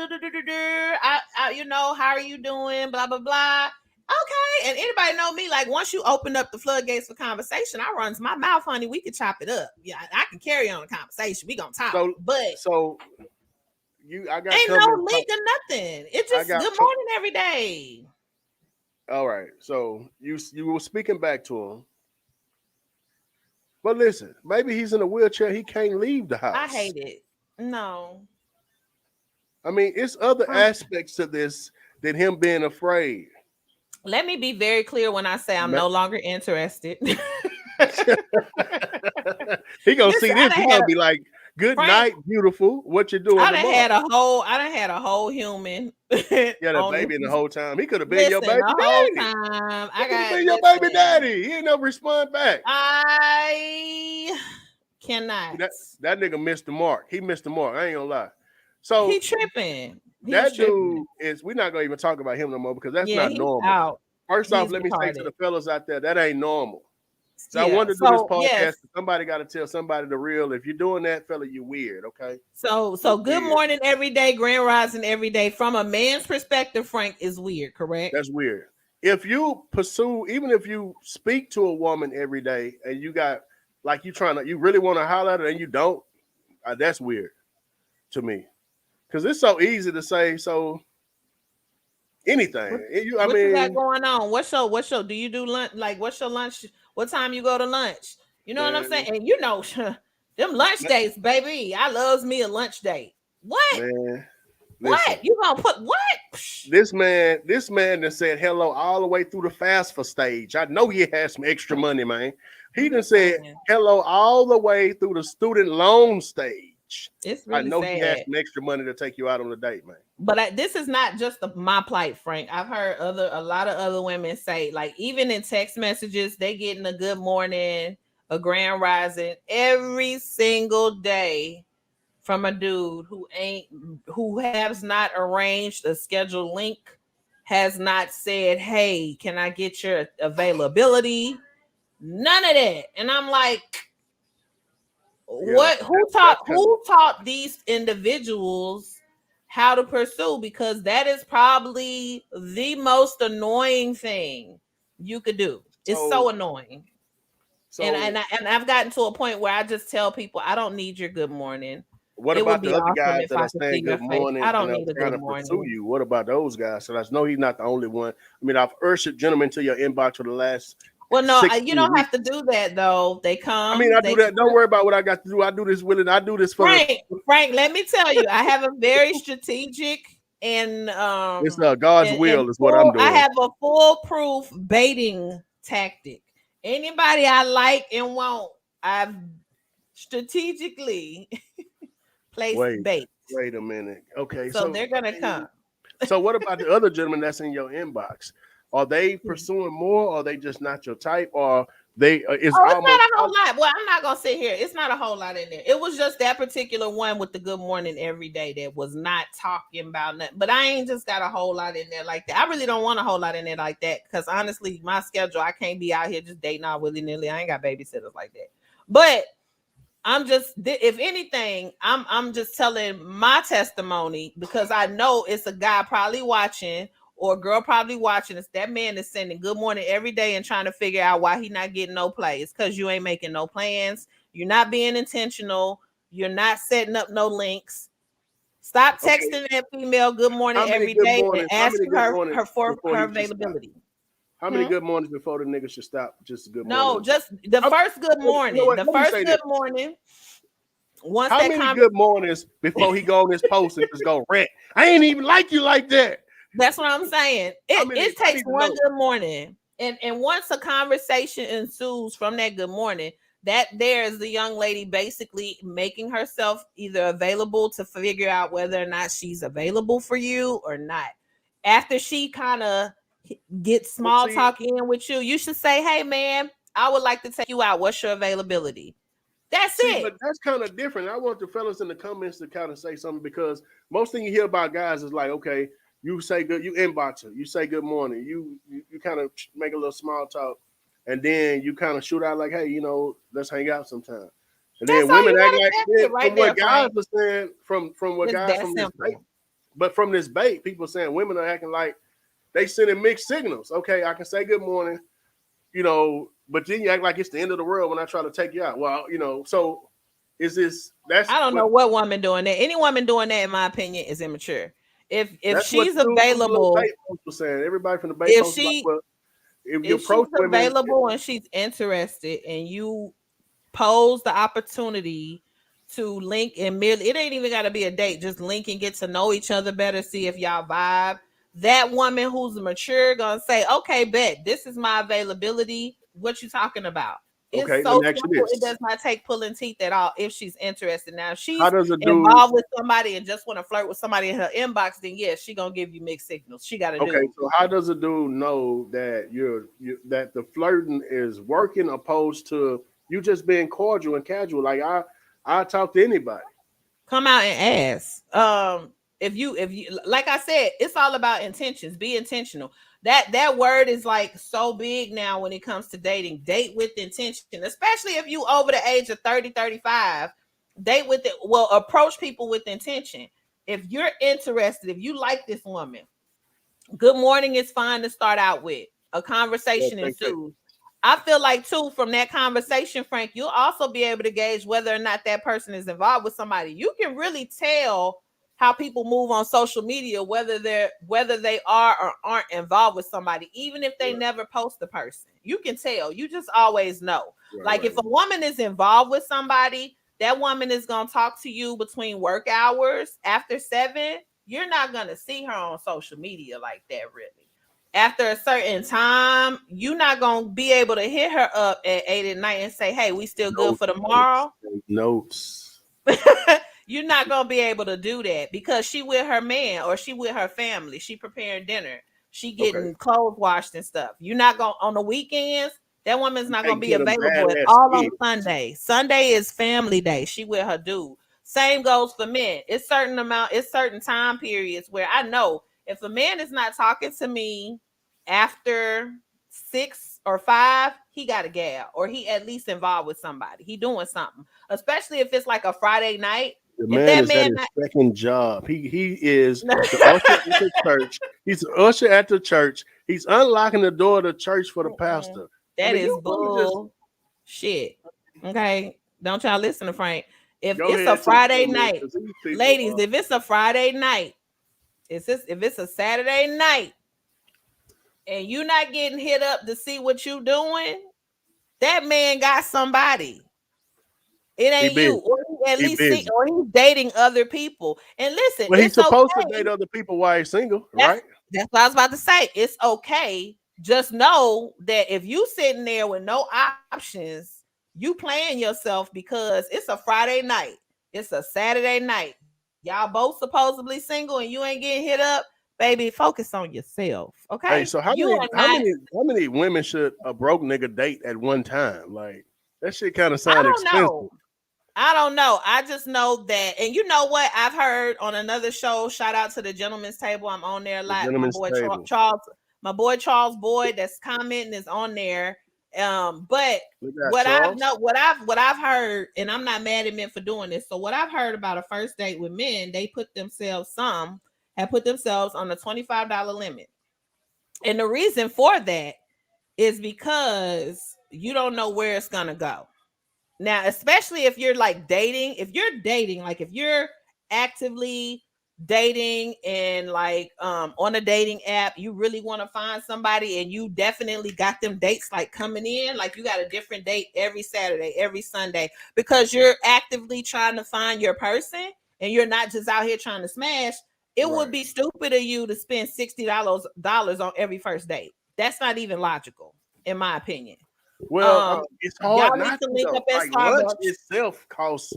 How are you doing? Blah blah blah. Okay, and anybody know me? Like once you open up the floodgates for conversation, I runs my mouth, honey. We can chop it up. Yeah, I can carry on a conversation. We gonna talk. I got ain't no link or nothing. It's just good morning every day. All right, so you were speaking back to him, but listen, maybe he's in a wheelchair. He can't leave the house. I hate it. No. I mean, it's other aspects to this than him being afraid. Let me be very clear when I say I'm no longer interested. He gonna see this. He gonna be like, "Good night, beautiful. What you doing?" I done had a whole human. Yeah, the baby in the whole time. He could have been your baby daddy. Whole time. He could have been your baby daddy. He ain't never respond back. I cannot. That nigga missed the mark. He missed the mark. I ain't gonna lie. So he tripping. That dude is. We're not gonna even talk about him no more because that's not normal. Out. First off, let me say to the fellas out there, that ain't normal. So I wanted to do this podcast. Somebody got to tell somebody the real. If you're doing that, fella, you're weird. Okay. So good morning every day, grand rising every day. From a man's perspective, Frank, is weird. Correct. That's weird. If you pursue, even if you speak to a woman every day, and you got like you really want to holler at her and you don't, that's weird to me. Because it's so easy to say anything. What you got going on? What's your? Do you do lunch? Like, what's your lunch? What time you go to lunch? You know what I'm saying? And them lunch dates, baby. I loves me a lunch date. What? Man, what? You gonna put what? This man that said hello all the way through the FAFSA stage. I know he has some extra money, man. He done said hello all the way through the student loan stage. It's really I know sad. He has some extra money to take you out on a date, man. But this is not just my plight, Frank. I've heard a lot of other women say, like, even in text messages, they getting a good morning, a grand rising every single day from a dude who has not arranged a scheduled link, has not said, "Hey, can I get your availability?" None of that. And I'm like, what? Who taught these individuals how to pursue? Because that is probably the most annoying thing you could do. It's so annoying. And I've gotten to a point where I just tell people, I don't need your good morning. What about the other guys that are saying good morning? I don't need a good morning. Pursue you. What about those guys? So I know he's not the only one. I mean, I've urged gentlemen to your inbox for the last. Well, no, you don't have to do that though. They come. I mean, I do that. Don't worry about what I got to do. I do this with it. I do this for Frank. Let me tell you, I have a very strategic and it's God's will is what I'm doing. I have a foolproof baiting tactic. Anybody I like and want, I've strategically placed bait. Wait a minute. Okay, so they're gonna come. So what about the other gentlemen that's in your inbox? Are they pursuing more, or are they just not your type, or it's not a whole lot. Well, I'm not gonna sit here. It's not a whole lot in there. It was just that particular one with the good morning every day that was not talking about nothing. But I ain't just got a whole lot in there like that. I really don't want a whole lot in there like that because honestly, my schedule, I can't be out here just dating all willy nilly. I ain't got babysitters like that. But I'm just, if anything, I'm just telling my testimony because I know it's a guy probably watching. Or a girl probably watching us. That man is sending good morning every day and trying to figure out why he not getting no play. It's because you ain't making no plans. You're not being intentional. You're not setting up no links. Stop texting that female good morning every day and asking her for her availability. How many good mornings before the nigga should stop? Just a good morning. No, just the first good morning. The first good morning. Once how many good mornings before he go on his post and just go rant? I ain't even like you like that. That's what I'm saying. It takes one good morning. And once a conversation ensues from that good morning, that there is the young lady basically making herself either available to figure out whether or not she's available for you or not. After she kind of gets small talk in with you, you should say, "Hey, man, I would like to take you out. What's your availability?" That's it. But that's kind of different. I want the fellas in the comments to kind of say something because most thing you hear about guys is like, okay, you say good, you inbox her, you say good morning, you kind of make a little small talk, and then you kind of shoot out like, hey, let's hang out sometime. And then women act like from what guys are saying, from what guys from this bait, but from this bait, people saying women are acting like they sending mixed signals. Okay, I can say good morning, but then you act like it's the end of the world when I try to take you out. Well, so Is this? That's I don't know what woman doing that. Any woman doing that, in my opinion, is immature. If she's available, was saying. Everybody from the Bay if Post was like, well, if you she's approach women, available and she's interested, and you pose the opportunity to link and merely, it ain't even got to be a date, just link and get to know each other better, see if y'all vibe. That woman who's mature gonna say, okay, bet, this is my availability. What you talking about? It's okay, so simple. It does not take pulling teeth at all if she's interested. Now, if she's involved with somebody and just want to flirt with somebody in her inbox, then yes, she gonna give you mixed signals. She got to do. Okay, so how does a dude know that that the flirting is working opposed to you just being cordial and casual? Like I talk to anybody. Come out and ask. If you like I said, it's all about intentions. Be intentional. That word is like so big now when it comes to dating. Date with intention, especially if you over the age of 30, 35. Date with it. Well, approach people with intention. If you're interested, if you like this woman, good morning is fine to start out with. A conversation ensues. I feel like too, from that conversation, Frank, you'll also be able to gauge whether or not that person is involved with somebody. You can really tell how people move on social media, whether they are or aren't involved with somebody, even if they never post the person. You can tell. You just always know. If a woman is involved with somebody, that woman is gonna talk to you between work hours after 7. You're not gonna see her on social media like that, really. After a certain time, you're not gonna be able to hit her up at 8 at night and say, hey, we still good for tomorrow. Notes. You're not gonna be able to do that because she with her man or she with her family. She preparing dinner. She getting clothes washed and stuff. You're not gonna on the weekends. That woman's not gonna be available at all on Sunday. Sunday is family day. She with her dude. Same goes for men. It's certain time periods where I know if a man is not talking to me after 6 or 5, he got a gal, or he at least involved with somebody. He doing something, especially if it's like a Friday night. The man is at his second job. He is the usher at the church. He's the usher at the church. He's unlocking the door of the church for the pastor. That is bull shit. Okay, don't y'all listen to Frank. If it's a Friday night, ladies, if it's a Friday night, if it's a Saturday night, and you not getting hit up to see what you doing, that man got somebody. It ain't you, or he at least or he's dating other people. And listen, well, he's supposed to date other people while he's single, right? That's what I was about to say. It's okay. Just know that if you sitting there with no options, you playing yourself because it's a Friday night, it's a Saturday night. Y'all both supposedly single and you ain't getting hit up. Baby, focus on yourself. Okay. Hey, so how many women should a broke nigga date at one time? Like that shit kind of sounds expensive. I don't know. I just know that, and you know what? I've heard on another show. Shout out to the Gentleman's Table. I'm on there a lot. My boy Charles Boyd that's commenting is on there. But what I've heard, and I'm not mad at men for doing this. So what I've heard about a first date with men, they have put themselves on a $25 limit, and the reason for that is because you don't know where it's gonna go. Now, especially if you're like dating, if you're actively dating and like on a dating app, you really want to find somebody and you definitely got them dates like coming in, like you got a different date every Saturday, every Sunday, because you're actively trying to find your person and you're not just out here trying to smash. It would be stupid of you to spend $60 on every first date. That's not even logical, in my opinion. Well, it's hard not to link up at Starbucks. Lunch itself costs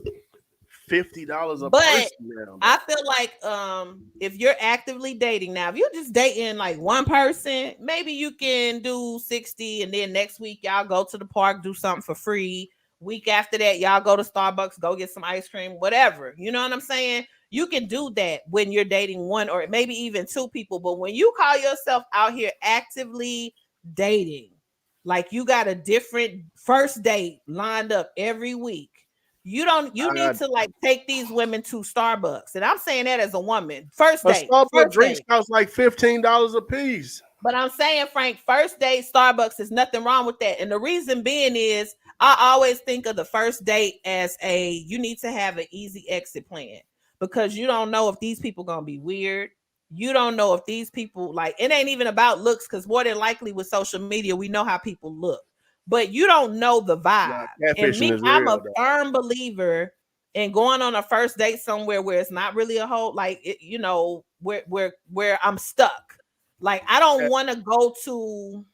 $50 a person now. I feel like if you're actively dating now, if you're just dating like one person, maybe you can do 60, and then next week y'all go to the park, do something for free. Week after that, y'all go to Starbucks, go get some ice cream, whatever. You know what I'm saying? You can do that when you're dating one or maybe even two people. But when you call yourself out here actively dating, like you got a different first date lined up every week, you need to like take these women to Starbucks. And I'm saying that as a woman. First date. Starbucks drinks cost like $15 a piece. But I'm saying, Frank, first date Starbucks is nothing wrong with that. And the reason being is I always think of the first date as you need to have an easy exit plan because you don't know if these people gonna be weird. You don't know if these people like it ain't even about looks because more than likely with social media, we know how people look, but you don't know the vibe. And Catfishing me, is I'm real, a though. firm believer in going on a first date somewhere where it's not really a whole like it, where I'm stuck. Like I don't want to go to,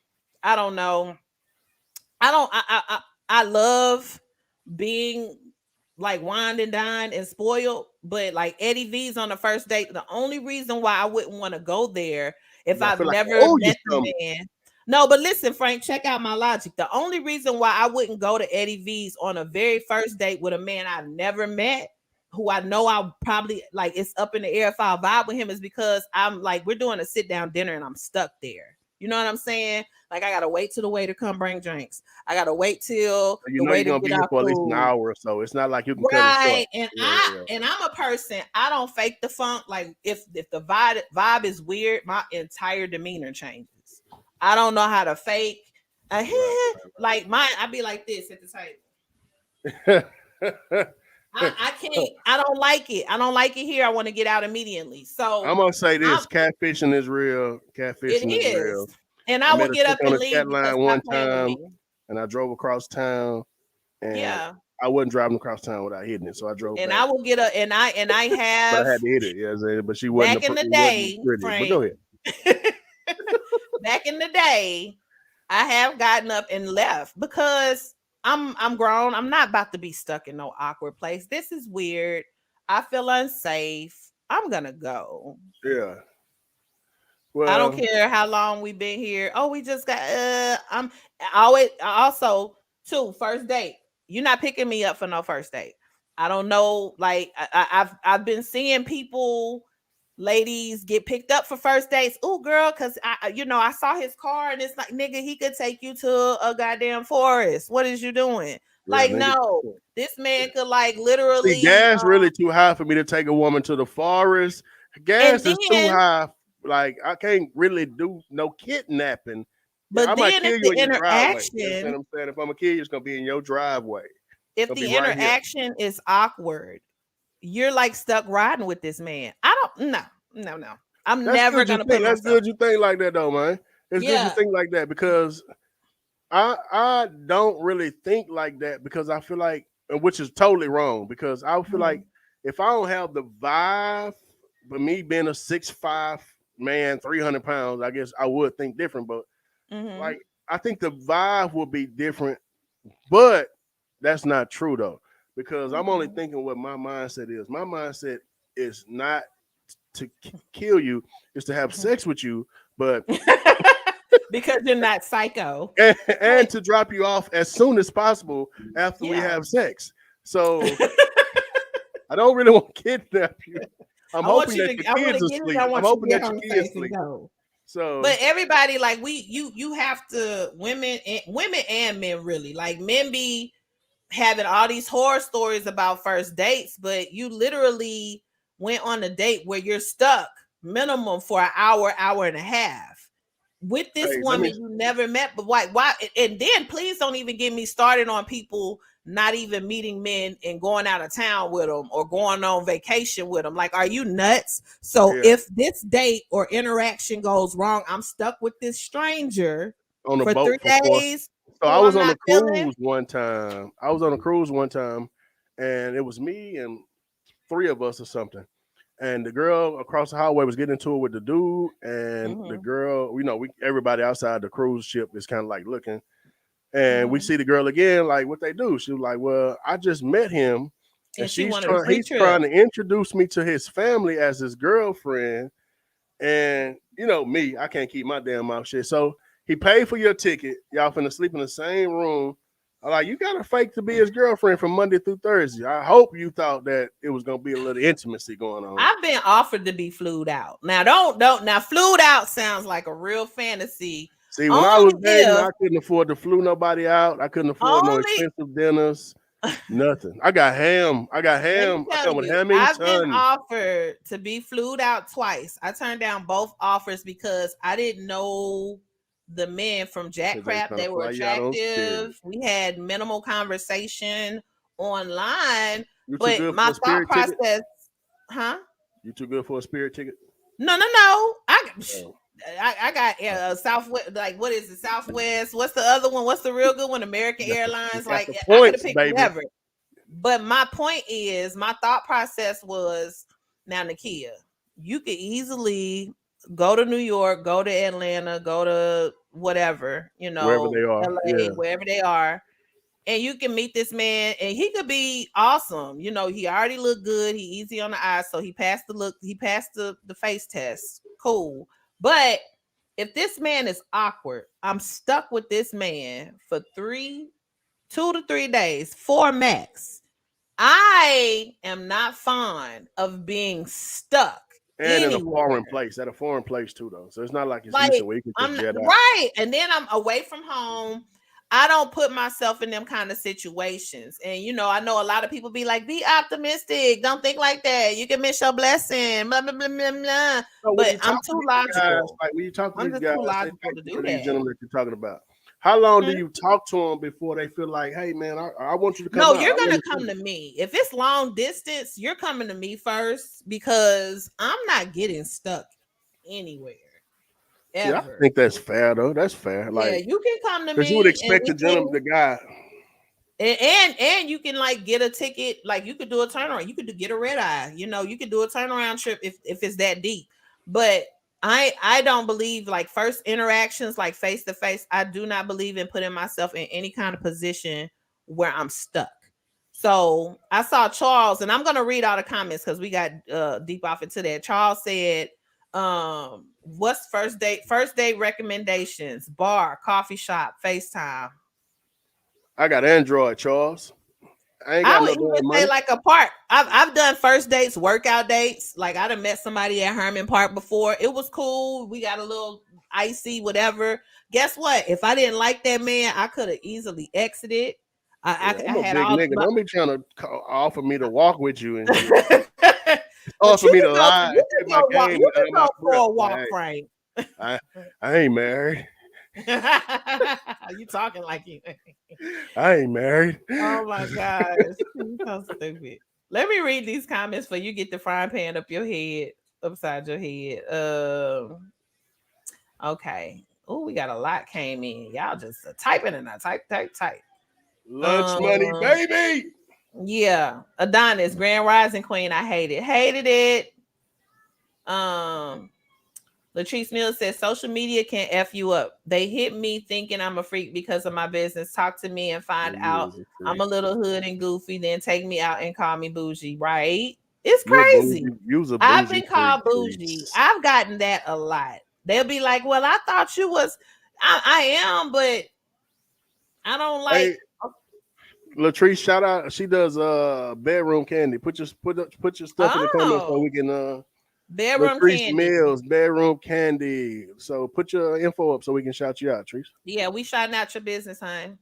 I don't know. I don't. I love being like wined and dined and spoiled, but like Eddie V's on the first date. The only reason why I wouldn't want to go there if I I've feel like I never owe you met the something. man. No, but listen, Frank, check out my logic. The only reason why I wouldn't go to Eddie V's on a very first date with a man I've never met, who I know I'll probably like it's up in the air if I vibe with him, is because I'm like, we're doing a sit down dinner and I'm stuck there. You know what I'm saying? Like I gotta wait till the waiter come bring drinks. I gotta wait till You the know you're waiter gonna get be here our for at least an food. hour or so. It's not like you can cut it short. Right. And I'm a person, I don't fake the funk. Like if the vibe is weird, my entire demeanor changes. I don't know how to fake. Like mine, I'd be like this at the table. I can't. I don't like it. I don't like it here. I want to get out immediately. So I'm gonna say this: catfishing is real. It Catfishing is is. real. And I will get up on and a leave chat because line stop one playing with time, me. and I drove across town, and Yeah. I wasn't driving across town without hitting it, so I drove And back. I will get up and I But I have had to hit it, yeah. But she wasn't. back in the Wasn't day, pretty. But Frank. go ahead. Back in the day, I have gotten up and left because I'm grown. I'm not about to be stuck in no awkward place. This is weird. I feel unsafe. I'm gonna go. Yeah. I don't Well, care how long we've been here. Oh, we just got I'm always also too, first date. You're not picking me up for no first date. I don't know. Like I've been seeing people, ladies get picked up for first dates. Oh, girl, because I saw his car and it's like, nigga, he could take you to a goddamn forest. What is you doing? Like, no, this man could like literally. See, gas really too high for me to take a woman to the forest. Gas is too high. Like I can't really do no kidnapping. But I might then kill if you the in your driveway. interaction, You know what I'm saying? If I'm gonna kill you, it's gonna be in your driveway. If the interaction is awkward, you're like stuck riding with this man. I don't no. I'm never gonna put myself. That's good you think like that though, man. It's good you think like that because I don't really think like that because I feel like, which is totally wrong, because I feel like if I don't have the vibe, but me being a 6'5" man, 300 pounds, I guess I would think different. But like, I think the vibe will be different, but that's not true though, because I'm only thinking what my mindset is. My mindset is not to kill you, is to have sex with you, but because you're not psycho, and to drop you off as soon as possible after we have sex. So I don't really want to kidnap you. I'm hoping that your kids are asleep. I'm hoping that your kids sleep. So, but everybody, like you have to, women and men, really, like men be having all these horror stories about first dates, but you literally went on a date where you're stuck minimum for an hour and a half with this woman you never met. But why? And then please don't even get me started on people not even meeting men and going out of town with them or going on vacation with them. Like, are you nuts? So if this date or interaction goes wrong, I'm stuck with this stranger on a for boat 3 days. So I was on a cruise one time. And it was me and 3 of us or something. And the girl across the highway was getting into it with the dude, and the girl, everybody outside the cruise ship is kind of like looking. And we see the girl again, like what they do. She was like, well, I just met him. And he's trying to introduce me to his family as his girlfriend. And me, I can't keep my damn mouth shut. So he paid for your ticket. Y'all finna sleep in the same room. I'm like, you got to fake to be his girlfriend from Monday through Thursday. I hope you thought that it was gonna be a little intimacy going on. I've been offered to be flued out. Now don't now flued out sounds like a real fantasy. See, when I was dating, I couldn't afford to flew nobody out. I couldn't afford no expensive dinners. Nothing. I got ham. I come with ham and I've been offered to be flued out twice. I turned down both offers because I didn't know the men from Jack Crap. They were attractive. We had minimal conversation online. But my thought process, You too good for a Spirit ticket? No. I got Southwest. Like, what is it? Southwest. What's the other one? What's the real good one? American Airlines. Like, I could have picked whatever. But my point is, my thought process was, now, Nakia, you could easily go to New York, go to Atlanta, go to whatever, wherever they are, LA, wherever they are, and you can meet this man, and he could be awesome. He already looked good. He easy on the eyes, so he passed the face test. Cool. But if this man is awkward, I'm stuck with this man for 2 to 3 days, 4 max. I am not fond of being stuck. And anywhere. At a foreign place too, though. So it's not like it's recent where you can just jet out. Right. And then I'm away from home. I don't put myself in them kind of situations. And, I know a lot of people be like, be optimistic. Don't think like that. You can miss your blessing. Blah, blah, blah, blah, blah. So but I'm too logical. Like when you talk to these guys, too logical to do these gentlemen that you're talking about. How long do you talk to them before they feel like, hey, man, I want you to come out? No, you're going to come to me. If it's long distance, you're coming to me first because I'm not getting stuck anywhere. Ever. Yeah, I think that's fair, though. That's fair. Like, you can come to me. Because you would expect the guy. And you can get a ticket. Like, you could do a turnaround. You could get a red eye. You could do a turnaround trip if it's that deep. But I don't believe first interactions, like face to face. I do not believe in putting myself in any kind of position where I'm stuck. So I saw Charles, and I'm going to read all the comments because we got deep off into that. Charles said, what's first date recommendations? Bar, coffee shop, FaceTime. I got Android, Charles. I would even say a park. I've done first dates, workout dates. Like, I done met somebody at Herman Park before. It was cool. We got a little icy, whatever. Guess what? If I didn't like that man, I could have easily exited. I had all nigga. Don't be trying to offer me to walk with you and offer me to lie. You can go for a walk, Frank. I ain't married. You talking like you? I ain't married. Oh my gosh, you're so stupid. Let me read these comments for you. Get the frying pan upside your head. Okay. Oh, we got a lot came in. Y'all just typing and I type. Lunch money, baby. Yeah, Adonis, Grand Rising Queen. I hated it. Latrice Mills says social media can F you up. They hit me thinking I'm a freak because of my business. Talk to me and find out I'm a little hood and goofy, then take me out and call me bougie, right? It's crazy. I've been called bougie. I've gotten that a lot. They'll be like, well, I thought you was, I am, but I don't like. Hey, Latrice, shout out. She does bedroom candy. Put your stuff in the comments so we can bedroom candy. Mills, bedroom candy. So put your info up so we can shout you out, Trees. Yeah, we shouting out your business, hon.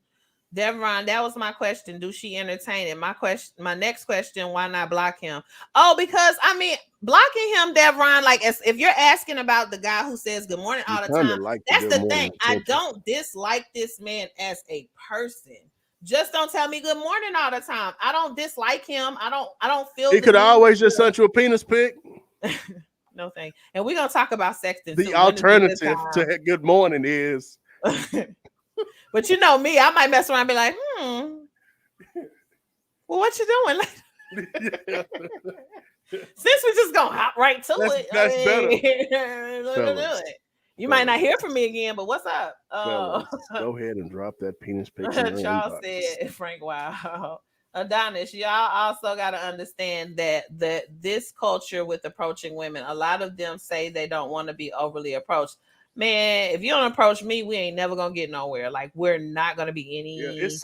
Devron, that was my question. Do she entertain it? My next question, why not block him? Oh, because blocking him, Devron, if you're asking about the guy who says good morning all the time, that's the thing. I don't dislike this man as a person. Just don't tell me good morning all the time. I don't dislike him. I don't feel he could always just send you a penis pic. No thanks. And we're gonna talk about sexting. The alternative to good morning is but you know me, I might mess around and be like, well, what you doing? Since we're just gonna hop right to it. That's better. You might not hear from me again, but what's up? Go ahead and drop that penis pic. Charles said, Frank, wow. Adonis, y'all also got to understand that this culture with approaching women, a lot of them say they don't want to be overly approached. Man, if you don't approach me, we ain't never gonna get nowhere. Like, we're not gonna be any. Yeah, it's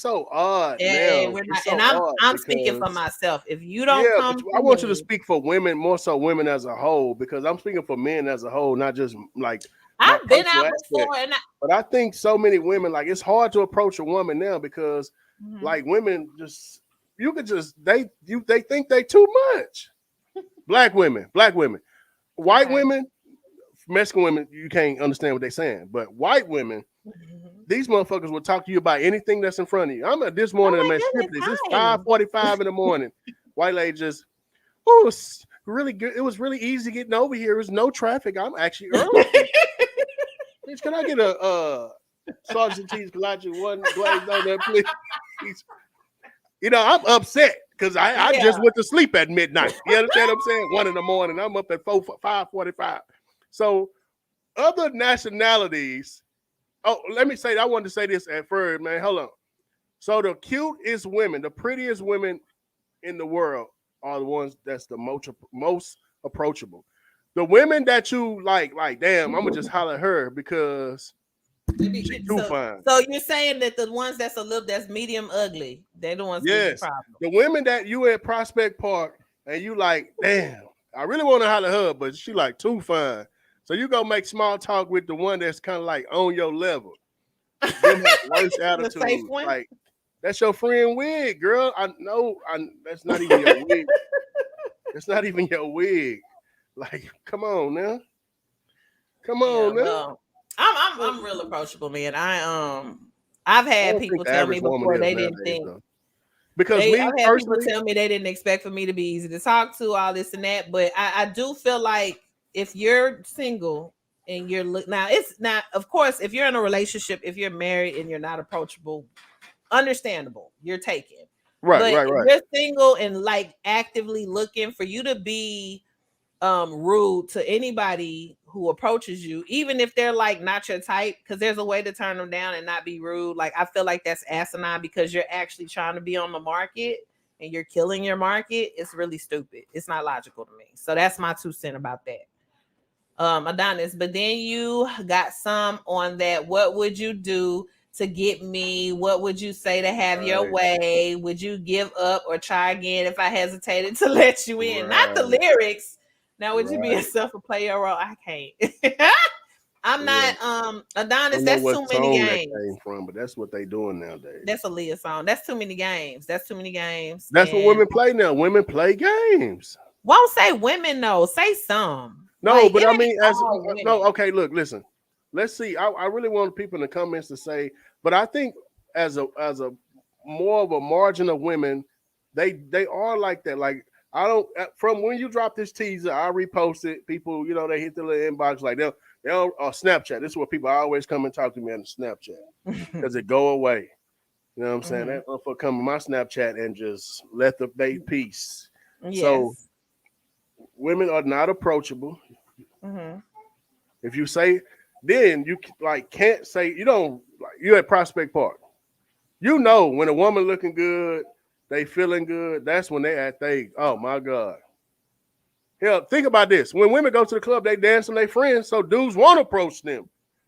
so odd. And we're not. And I'm speaking for myself. If you don't come, I want you to speak for women, more so women as a whole, because I'm speaking for men as a whole, not just like I've been out before, but I think so many women, like, it's hard to approach a woman now because like women just they think they too much. Black women, white women, Mexican women, you can't understand what they're saying, but white women, these motherfuckers will talk to you about anything that's in front of you. I'm at this morning in it's 5:45 in the morning. White lady just, oh, it's really good. It was really easy getting over here. There was no traffic. I'm actually early. Bitch, can I get a sausage and cheese collagen, one glazed on there, please? You know, I'm upset because I just went to sleep at midnight. You understand what I'm saying? 1 in the morning. I'm up at 5:45. So other nationalities. Oh, let me say, I wanted to say this at first, man. Hold on. So the cutest women, the prettiest women in the world are the ones that's the most approachable. The women that you like, damn, I'm gonna just holler at her because she's too fine. So you're saying that the ones that's medium ugly, they're the ones yes, the problem. The women that you at Prospect Park and you like, damn, I really want to holler at her, but she like too fine. So you go make small talk with the one that's kind of like on your level. Them have worse attitude. Like, that's your friend wig, girl. I know. That's not even your wig. That's not even your wig. Like, come on now. Come on now. Well, I'm real approachable, man. I've had people tell me before they didn't think. Because I've had people tell me they didn't expect for me to be easy to talk to, all this and that. But I do feel like if you're single and you're now, it's not, of course, if you're in a relationship, if you're married and you're not approachable, understandable, you're taken. Right. If you're single and like actively looking, for you to be rude to anybody who approaches you, even if they're like not your type, because there's a way to turn them down and not be rude. Like, I feel like that's asinine because you're actually trying to be on the market and you're killing your market. It's really stupid. It's not logical to me. So that's my 2 cents about that. Adonis, but then you got some on that. What would you do to get me? What would you say to have your way? Would you give up or try again if I hesitated to let you in? Not the lyrics. Now, would you be yourself or play your role? I can't. I'm not Adonis. That's too many games. That came from, but that's what they doing nowadays. That's a Leah song. That's too many games. That's what women play now. Women play games. Won't say women though. Say some. No, like, but I mean, okay, look, listen. Let's see. I really want people in the comments to say, but I think as a more of a margin of women, they are like that. Like, I don't, from when you drop this teaser, I repost it. People, you know, they hit the little inbox like they'll Snapchat. This is what people always come and talk to me on the Snapchat because it go away. You know what I'm saying? That motherfucker come to my Snapchat and just let the bait peace. Yes. So women are not approachable. If you say, then you like can't say, you don't, like, you at Prospect Park. You know when a woman looking good, they feeling good, that's when oh my God. Hell, think about this. When women go to the club, they dance with their friends, so dudes won't approach them.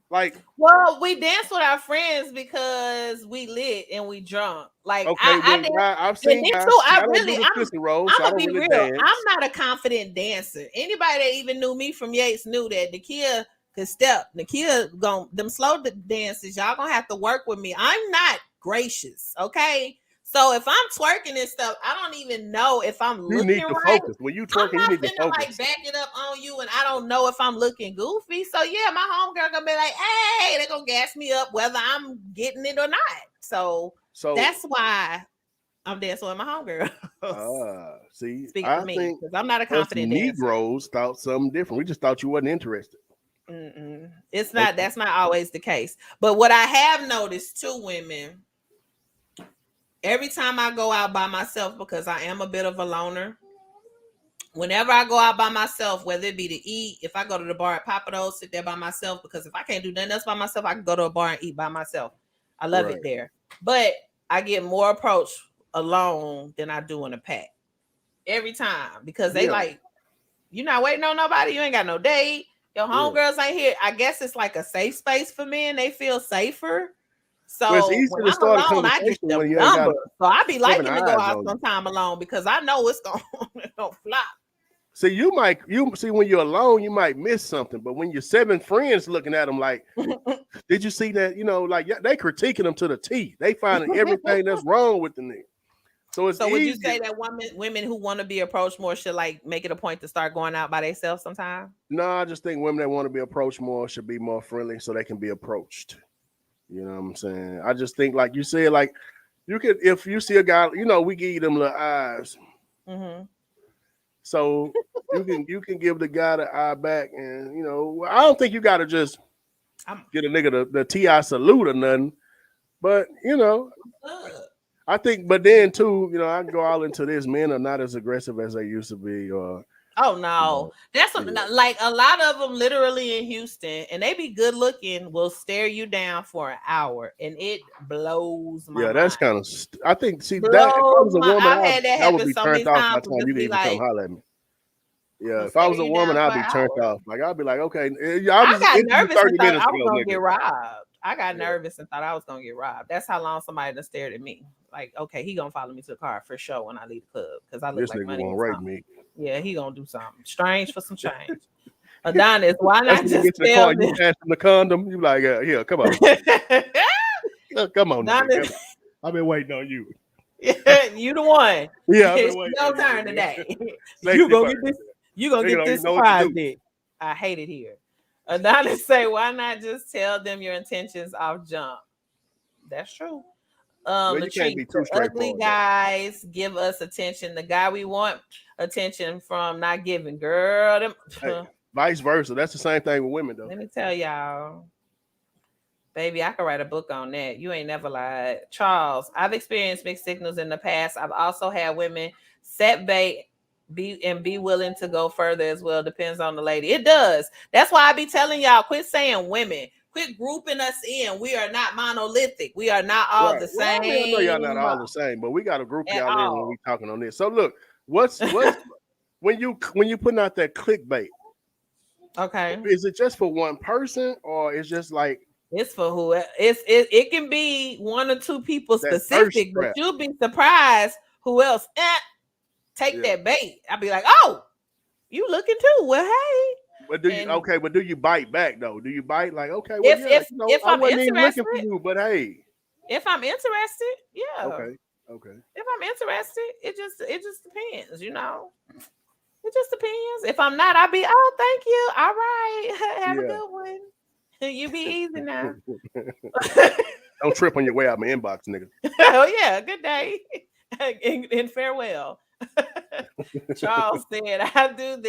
Like, well, we dance with our friends because we lit and we drunk. Like, okay, I've seen guys. I'm gonna be real. Dance. I'm not a confident dancer. Anybody that even knew me from Yates knew that Nakia could step. Nakia them slow dances. Y'all gonna have to work with me. I'm not gracious, okay? So if I'm twerking and stuff, I don't even know if I'm looking right. You need to focus. When you twerking, you need to focus. Like back it up on you, and I don't know if I'm looking goofy. So yeah, my homegirl gonna be like, "Hey," they're gonna gas me up whether I'm getting it or not. So that's why I'm dancing with my homegirl. See, speak for me because I'm not a confident dancer. Negroes thought something different. We just thought you wasn't interested. It's not. That's not always the case. But what I have noticed too, women. Every time I go out by myself, because I am a bit of a loner, whenever I go out by myself, whether it be to eat, if I go to the bar at Papados, sit there by myself, because if I can't do nothing else by myself, I can go to a bar and eat by myself. I love it there. But I get more approach alone than I do in a pack. Every time. Because they like, you're not waiting on nobody. You ain't got no date. Your homegirls ain't here. I guess it's like a safe space for men. They feel safer. So it's easy to start alone, a conversation when you ain't got. So I be liking to go out sometime alone because I know it's gonna flop. See, you see when you're alone, you might miss something, but when you're 7 friends looking at them like, did you see that? You know, like they critiquing them to the T. They finding everything that's wrong with the nigga. So it's would you say that women who want to be approached more should like make it a point to start going out by themselves sometime? No, I just think women that want to be approached more should be more friendly so they can be approached. You know what I'm saying? I just think, like you said, like you could, if you see a guy, you know, we give you them little eyes. Mm-hmm. So you can give the guy the eye back, and you know, I don't think you got to just get a nigga the T.I. salute or nothing. But you know, I think, but then too, you know, I can go all into this. Men are not as aggressive as they used to be, or oh no, that's like a lot of them literally in Houston, and they be good looking, will stare you down for an hour, and it blows my mind. That's kind of. I think see that if I was a woman, I've had that happen would be so turned many off times. by the time you can even come holler at me. Yeah, if I was a woman, I'd be turned off. Like I'd be like, okay, I got nervous and thought I was gonna get robbed. I got nervous and thought I was gonna get robbed. That's how long somebody done stared at me. Like, okay, he gonna follow me to the car for sure when I leave the club because I look like money. Gonna rape me. Yeah, he gonna do something strange for some change. Adonis, why not just tell you pass him the condom? You like, here, come on, come on, Adonis. I've been waiting on you. You the one. Yeah, it's your turn today. You gonna get this. You gonna get this surprise dick. I hate it here. Adonis say, why not just tell them your intentions off jump? That's true. You can't be too ugly guys give us attention. The guy we want attention from not giving. Girl, them, vice versa. That's the same thing with women, though. Let me tell y'all. Baby, I could write a book on that. You ain't never lied. Charles, I've experienced mixed signals in the past. I've also had women set bait be willing to go further as well. Depends on the lady. It does. That's why I be telling y'all, quit saying women. Quit grouping us in. We are not monolithic. We are not all the same. Well, I know y'all not all the same, but we got to group y'all in when we talking on this. So look, what's when you putting out that clickbait? Okay. Is it just for one person, or it's just like it's for who? It can be one or two people specific, but you'll be surprised who else take that bait. I'll be like, oh, you looking too? Well, hey. But do you bite back though? Do you bite like okay? Well, if I I'm wasn't even interested, looking for you, but hey. If I'm interested, yeah. Okay. If I'm interested, it just depends, you know. It just depends. If I'm not, I'll be, oh, thank you. All right. Have a good one. You be easy now. Don't trip on your way out my inbox, nigga. Oh yeah, good day. And farewell. Charles said, I do.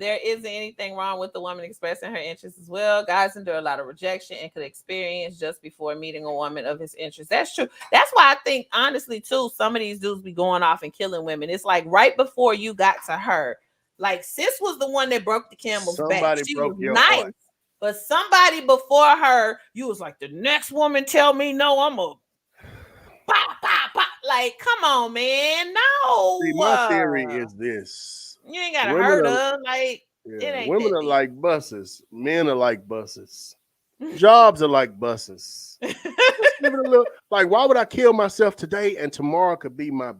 There isn't anything wrong with the woman expressing her interests as well. Guys endure a lot of rejection and could experience just before meeting a woman of his interest. That's true. That's why I think, honestly, too, some of these dudes be going off and killing women. It's like right before you got to her. Like, sis was the one that broke the camel's back. She was nice. Heart. But somebody before her, you was like, the next woman tell me no, I'm a pop. Like, come on, man. No. See, my theory is this. You ain't gotta hurt her. Like, it ain't women are like buses. Men are like buses. Jobs are like buses. Just give it a little, like, why would I kill myself today and tomorrow could be my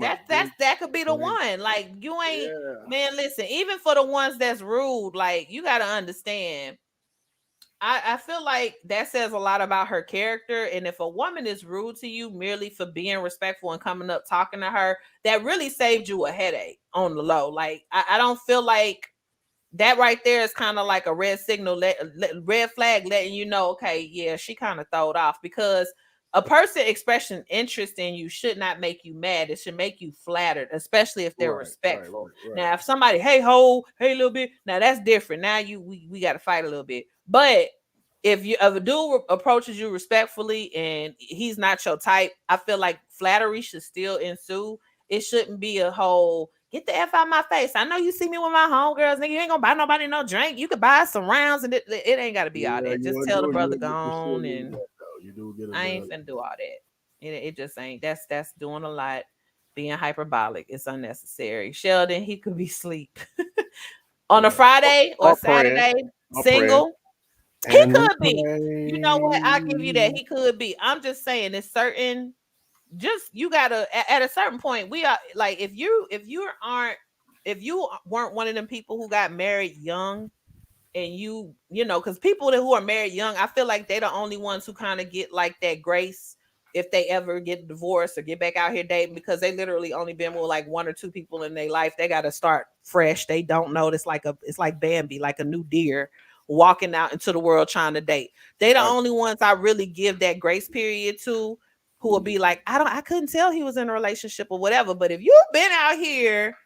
that could be the one. Like, you ain't man, listen, even for the ones that's rude, like, you gotta understand. I feel like that says a lot about her character. And if a woman is rude to you merely for being respectful and coming up talking to her, that really saved you a headache on the low. Like, I don't feel like that right there is kind of like a red signal, red flag letting you know, okay, yeah, she kind of throwed off, because a person expressing interest in you should not make you mad. It should make you flattered, especially if they're respectful. Right. Now, if somebody, hey, little bit, now that's different. Now we got to fight a little bit. But if a dude approaches you respectfully and he's not your type, I feel like flattery should still ensue. It shouldn't be a whole get the F out of my face. I know you see me with my homegirls, nigga. You ain't gonna buy nobody no drink. You could buy some rounds, and it ain't gotta be all that. Just tell the brother gone, and I ain't finna do all that. It just ain't. That's doing a lot. Being hyperbolic. It's unnecessary. Sheldon, he could be asleep on a Friday or Saturday, single. He could be. You know what? I'll give you that. He could be. I'm just saying it's certain. Just you gotta at a certain point. We are like if you if you weren't one of them people who got married young, and you know, because people who are married young, I feel like they're the only ones who kind of get like that grace if they ever get divorced or get back out here dating, because they literally only been with like one or two people in their life. They got to start fresh. They don't know. It's like Bambi, like a new deer walking out into the world trying to date. They the only ones I really give that grace period to, who will be like, I couldn't tell he was in a relationship or whatever. But if you've been out here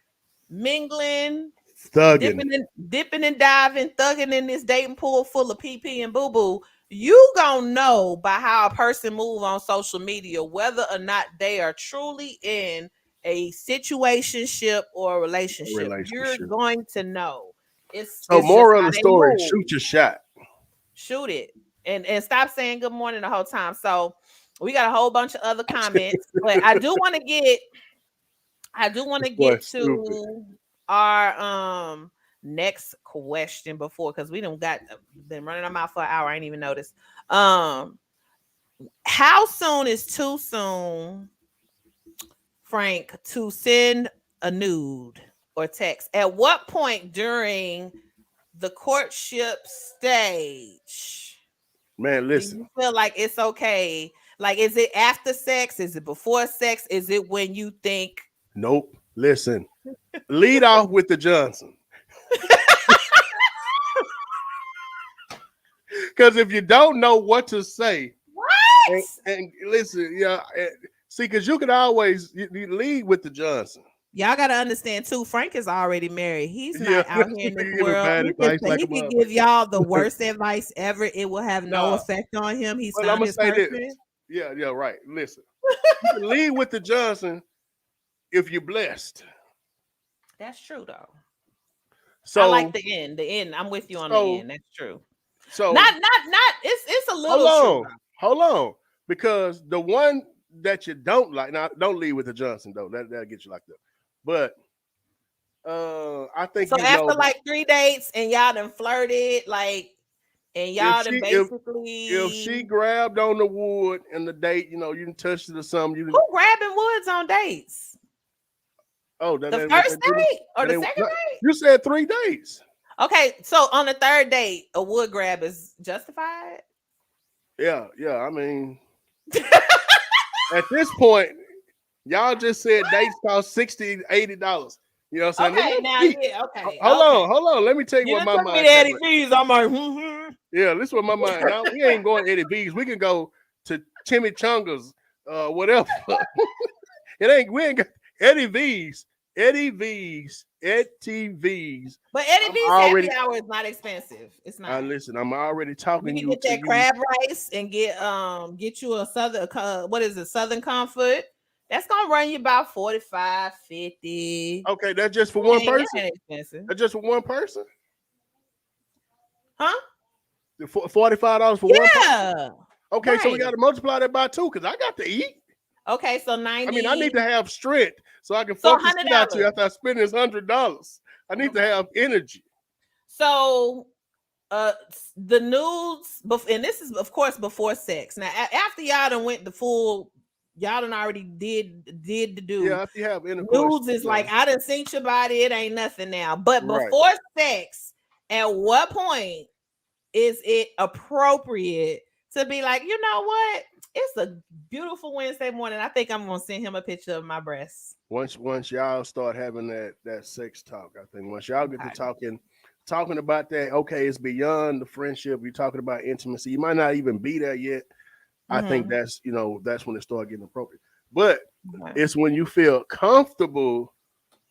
mingling, thugging, dipping and diving, thugging in this dating pool full of pee and boo boo, you gonna know by how a person move on social media whether or not they are truly in a situationship or a relationship. You're going to know. It's moral of the story: shoot your shot. Shoot it, and stop saying good morning the whole time. So we got a whole bunch of other comments, but I do want to get to our next question before, because we been running our mouth for an hour. I ain't even noticed. How soon is too soon, Frank, to send a nude or text? At what point during the courtship stage, man, listen, do you feel like it's okay? Like, is it after sex? Is it before sex? Is it when you think? Nope. Listen, lead off with the Johnson. Because if you don't know what to say, what? And listen, see, because you can always you lead with the Johnson. Y'all got to understand too, Frank is already married. He's not out here in the world. He can give y'all the worst advice ever. It will have no effect on him. He's found his person. This. Yeah, right. Listen, you can lead with the Johnson if you're blessed. That's true, though. So I like the end. The end. I'm with you on the end. That's true. So not. It's a little. Hold on, because the one that you don't like, now don't lead with the Johnson though. That'll get you locked up. But I think so. After like 3 dates and y'all done flirted, like, and y'all done basically. If she grabbed on the wood in the date, you done touched it or something. Who grabbing woods on dates? Oh, the first date or the second date? You said 3 dates. Okay, so on the third date, a wood grab is justified? Yeah. I mean, at this point, y'all just said dates cost $60, $80. You know what I'm saying? Okay, okay. Hold on. Let me tell you what my mind. Eddie V's. I'm like, Yeah, this is what my mind. Now we ain't going Eddie V's. We can go to Chimichangas, whatever. We ain't got Eddie V's. Eddie V's. But Eddie V's happy hour is not expensive. It's not. Listen, I'm already talking. You can get that crab rice and get you a Southern Comfort. That's gonna run you about $45, $50. Okay, that's just for one person. That's just for one person. Huh? $45 for one person. Okay, so we got to multiply that by 2 because I got to eat. Okay, so 90. I mean, I need to have strength so I can focus out to after I spend this $100. I need to have energy. So, the nudes, and this is of course before sex. Now, after y'all done went the full, y'all done already did the do. Yeah, after you have intercourse. Nudes is like, I done seen your body. It ain't nothing now. But before sex, at what point is it appropriate to be like, you know what? It's a beautiful Wednesday morning. I think I'm gonna send him a picture of my breasts. Once y'all start having that sex talk, I think once y'all get to talking about that, okay, it's beyond the friendship. You're talking about intimacy. You might not even be there yet. I think that's when it starts getting appropriate. But it's when you feel comfortable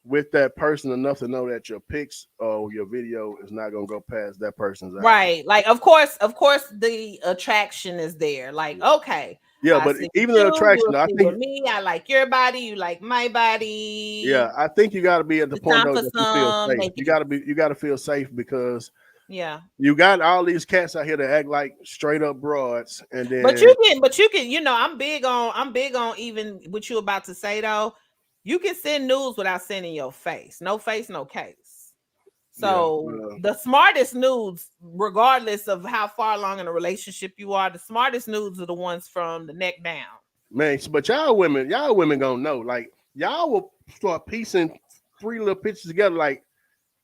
with that person enough to know that your pics or your video is not gonna go past that person's eye. Right. Like, of course, the attraction is there. Like, okay. Yeah, but even the attraction, I think I like your body, you like my body. Yeah, I think you got to be at the point though that you feel safe. You got to feel safe because you got all these cats out here that act like straight up broads, and then but you can, I'm big on even what you about to say though. You can send nudes without sending your face. No face, no case. So the smartest nudes, regardless of how far along in a relationship you are, the smartest nudes are the ones from the neck down. Man, but y'all women gonna know. Like, y'all will start piecing 3 little pictures together. Like,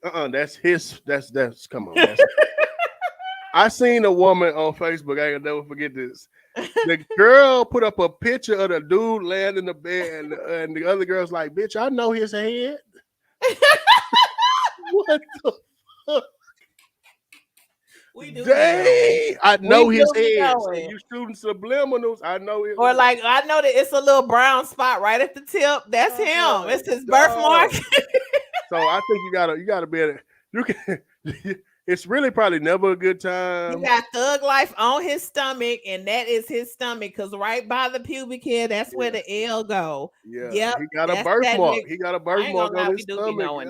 that's his. That's come on. I seen a woman on Facebook. I can never forget this. The girl put up a picture of the dude laying in the bed, and the other girl's like, "Bitch, I know his head." What the fuck? We do. Dang, I know his head. So you shooting subliminals. I know it. Or like I know that it's a little brown spot right at the tip. That's him. It's his birthmark. So I think you gotta be able to, you can. It's really probably never a good time. He got Thug Life on his stomach, and that is his stomach, because right by the pubic hair, that's where the L go. Yeah, yep, he got a birthmark. He got a birthmark on his stomach.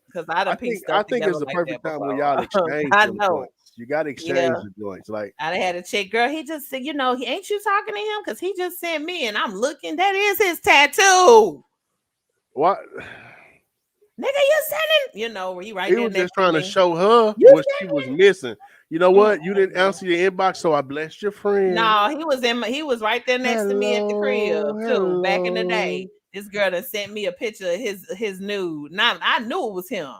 Because I think it's the perfect time when y'all exchange them joints. You got to exchange the joints. Like I had a chick, girl. He just said, he ain't you talking to him? Because he just sent me, and I'm looking. That is his tattoo. What? Nigga, you sending, he right there. He was just trying to show her what she was missing. You know what? You didn't answer your inbox, so I blessed your friend. No, he was right there next to me at the crib too. Back in the day, this girl that sent me a picture of his nude. Now I knew it was him.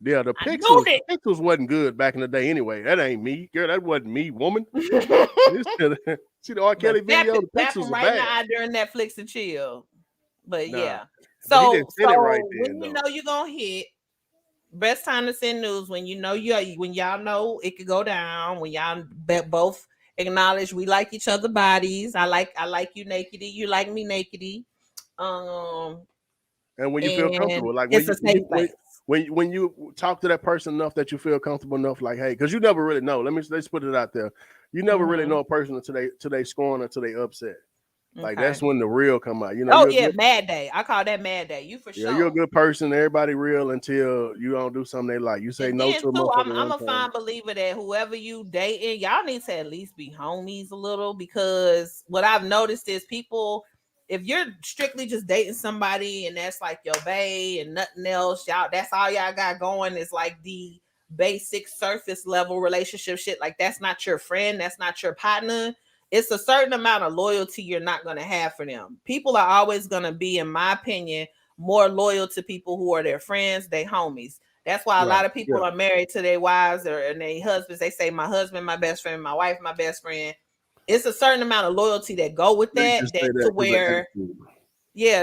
Yeah, the pixels wasn't good back in the day anyway. That ain't me, girl. That wasn't me, woman. See the R. Kelly video? The pixels are bad. Now during Netflix and chill. But yeah. So when you know you're gonna hit, best time to send news when y'all know it could go down, when y'all both acknowledge we like each other's bodies. I like you nakedy, you like me nakedy. And when you feel comfortable, like when you talk to that person enough that you feel comfortable enough, like, hey, because you never really know. Let's put it out there. You never really know a person until they scorn, until they upset. Like that's when the real come out. Mad day. I call that mad day. You for sure. Yeah, you're a good person. Everybody real until you don't do something they like. You say no to them. I'm a fine believer that whoever you dating, y'all need to at least be homies a little, because what I've noticed is people, if you're strictly just dating somebody and that's like your bae and nothing else, that's all y'all got going is like the basic surface level relationship shit. Like that's not your friend. That's not your partner. It's a certain amount of loyalty you're not going to have for them. People are always going to be, in my opinion, more loyal to people who are their friends, their homies. That's why a lot of people are married to their wives and their husbands. They say, my husband, my best friend, my wife, my best friend. It's a certain amount of loyalty that go with that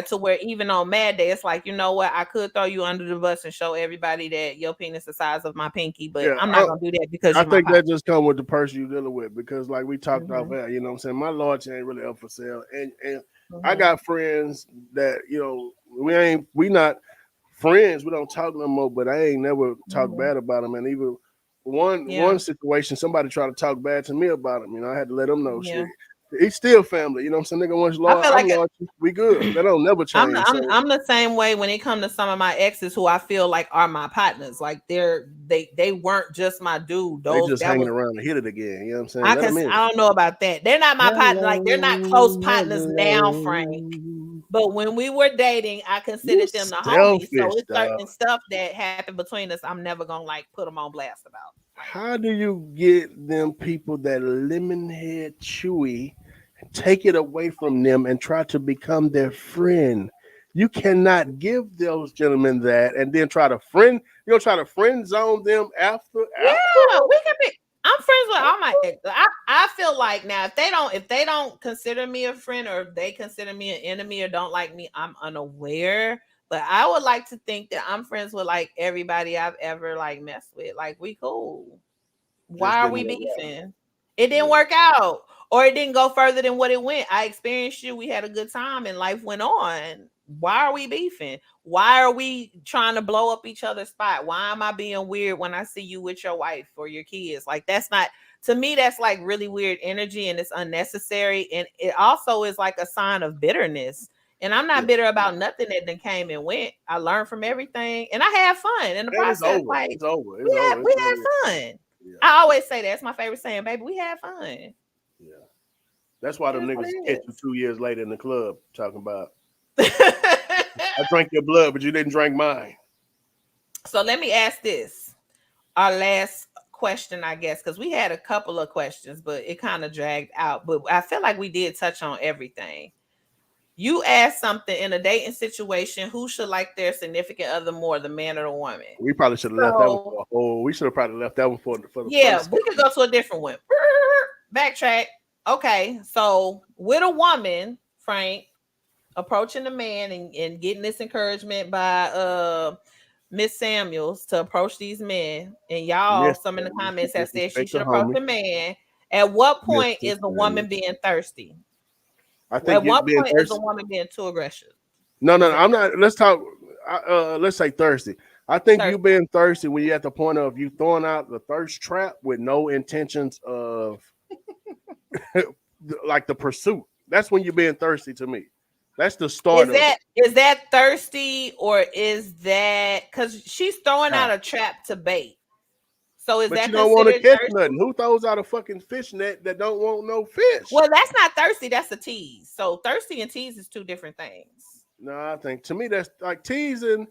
to where even on Mad Day, it's like, you know what? I could throw you under the bus and show everybody that your penis is the size of my pinky, but I'm not going to do that because I think that just come with the person you're dealing with, because like we talked about that, you know what I'm saying? My loyalty ain't really up for sale. And I got friends that, we not friends. We don't talk no more, but I ain't never talked bad about them. And even one situation, somebody tried to talk bad to me about him. I had to let them know shit. He's still family, you know what I'm saying? Nigga, once loyal, we good. That don't never change. I'm the same way when it comes to some of my exes who I feel like are my partners. Like they weren't just my dude. They just hanging around to hit it again. You know what I'm saying? I don't know about that. They're not my partner. Like they're not close partners now, Frank. But when we were dating, I considered them the homies. So it's certain stuff that happened between us I'm never gonna like put them on blast about. How do you get them people that lemon head chewy, take it away from them and try to become their friend? You cannot give those gentlemen that and then try to friend zone them after. Yeah, we can be. I'm friends with all my exes. I feel like now if they don't consider me a friend, or if they consider me an enemy or don't like me, I'm unaware. But I would like to think that I'm friends with like everybody I've ever like messed with. Like we cool. Why are we beefing? It didn't work out, or it didn't go further than what it went. I experienced you. We had a good time and life went on. Why are we beefing? Why are we trying to blow up each other's spot? Why am I being weird when I see you with your wife or your kids? Like that's not, to me, that's like really weird energy and it's unnecessary. And it also is like a sign of bitterness. And I'm not bitter about nothing that then came and went. I learned from everything and I had fun in the process. Like it's over. We had fun. Yeah. I always say that's my favorite saying, baby, we had fun. Yeah. That's why them niggas catch you 2 years later in the club talking about I drank your blood, but you didn't drink mine. So let me ask this. Our last question, I guess, because we had a couple of questions, but it kind of dragged out. But I feel like we did touch on everything. You ask something in a dating situation, who should like their significant other more, the man or the woman? We probably should have left that one for we should have probably left that one for the first. We could go to a different one. Backtrack. Okay, so with a woman, Frank, approaching the man and getting this encouragement by Miss Samuels to approach these men, and y'all, some in the comments have said she should approach the man. At what point is a woman being thirsty? I think at what point is a woman being too aggressive? No, I'm not. Let's talk. Let's say thirsty. I think you being thirsty when you're at the point of you throwing out the thirst trap with no intentions of like the pursuit. That's when you're being thirsty to me. That's the start. Is that thirsty, or is that because she's throwing out a trap to bait? So is that you don't want to catch nothing? Who throws out a fucking fish net that don't want no fish? Well, that's not thirsty. That's a tease. So thirsty and tease is two different things. No, I think to me that's like teasing.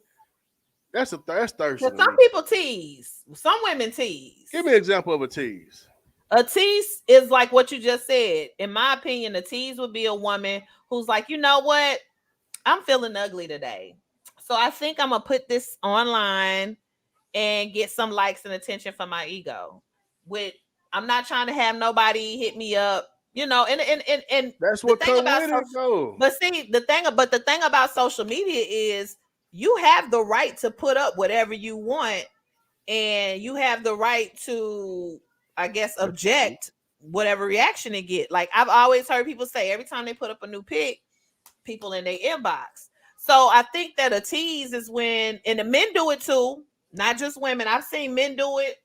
That's thirsty. Some people tease. Some women tease. Give me an example of a tease. A tease is like what you just said. In my opinion, a tease would be a woman who's like, you know what? I'm feeling ugly today. So I think I'm going to put this online and get some likes and attention for my ego. I'm not trying to have nobody hit me up, and that's what comes with it though. But see, the thing about social media is you have the right to put up whatever you want, and you have the right to, I guess, object whatever reaction they get. Like I've always heard people say every time they put up a new pic, people in their inbox. So I think that a tease is when, and the men do it too, not just women. I've seen men do it,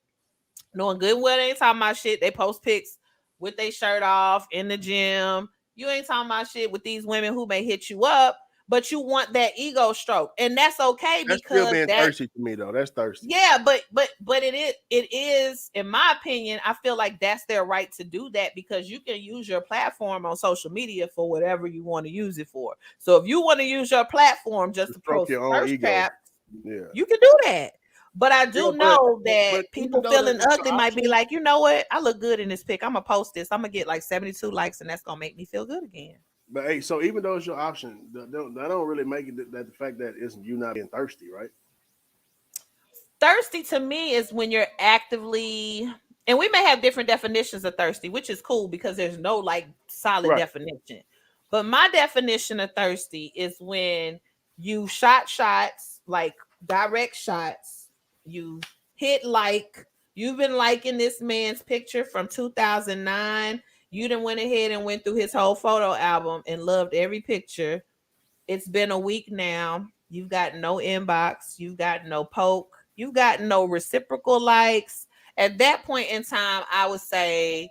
knowing good well they ain't talking about shit. They post pics with their shirt off in the gym. You ain't talking about shit with these women who may hit you up, but you want that ego stroke, and that's okay. That's because still being thirsty to me, though. That's thirsty. Yeah, but it is, in my opinion, I feel like that's their right to do that, because you can use your platform on social media for whatever you want to use it for. So if you want to use your platform just to post thirst traps, you can do that. But I do know that people feeling ugly might be like, you know what? I look good in this pic. I'm going to post this. I'm going to get like 72 likes, and that's going to make me feel good again. But hey, so even though it's your option, that don't really make it that the fact that it's you not being thirsty, right? Thirsty to me is when you're actively, and we may have different definitions of thirsty, which is cool because there's no like solid definition. But my definition of thirsty is when you shots, like direct shots. You hit like, you've been liking this man's picture from 2009. You done went ahead and went through his whole photo album and loved every picture. It's been a week now. You've got no inbox. You've got no poke. You've got no reciprocal likes. At that point in time, I would say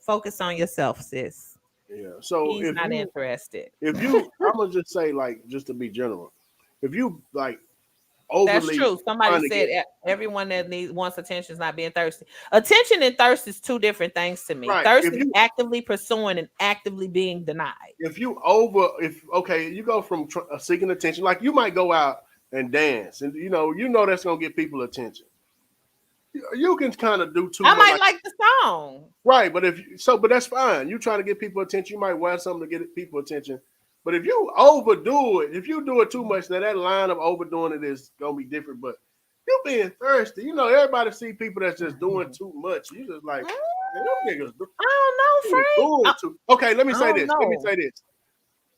focus on yourself, sis. Yeah. So he's not interested. If you, I'm gonna just say, like, just to be general, if you like overly, that's true. Somebody said everyone that wants attention is not being thirsty. Attention and thirst is two different things to me. Right. Thirst is actively pursuing and actively being denied. If you you go from seeking attention, like you might go out and dance, and you know that's gonna get people attention. You can kind of do too much. I might like the song, right? But but that's fine. You trying to get people attention. You might wear something to get people attention. But if you overdo it, if you do it too much, now that line of overdoing it is gonna be different. But you being thirsty, everybody see people that's just doing too much. You just like, man, them niggas. I don't know, Frank. Okay, let me say this.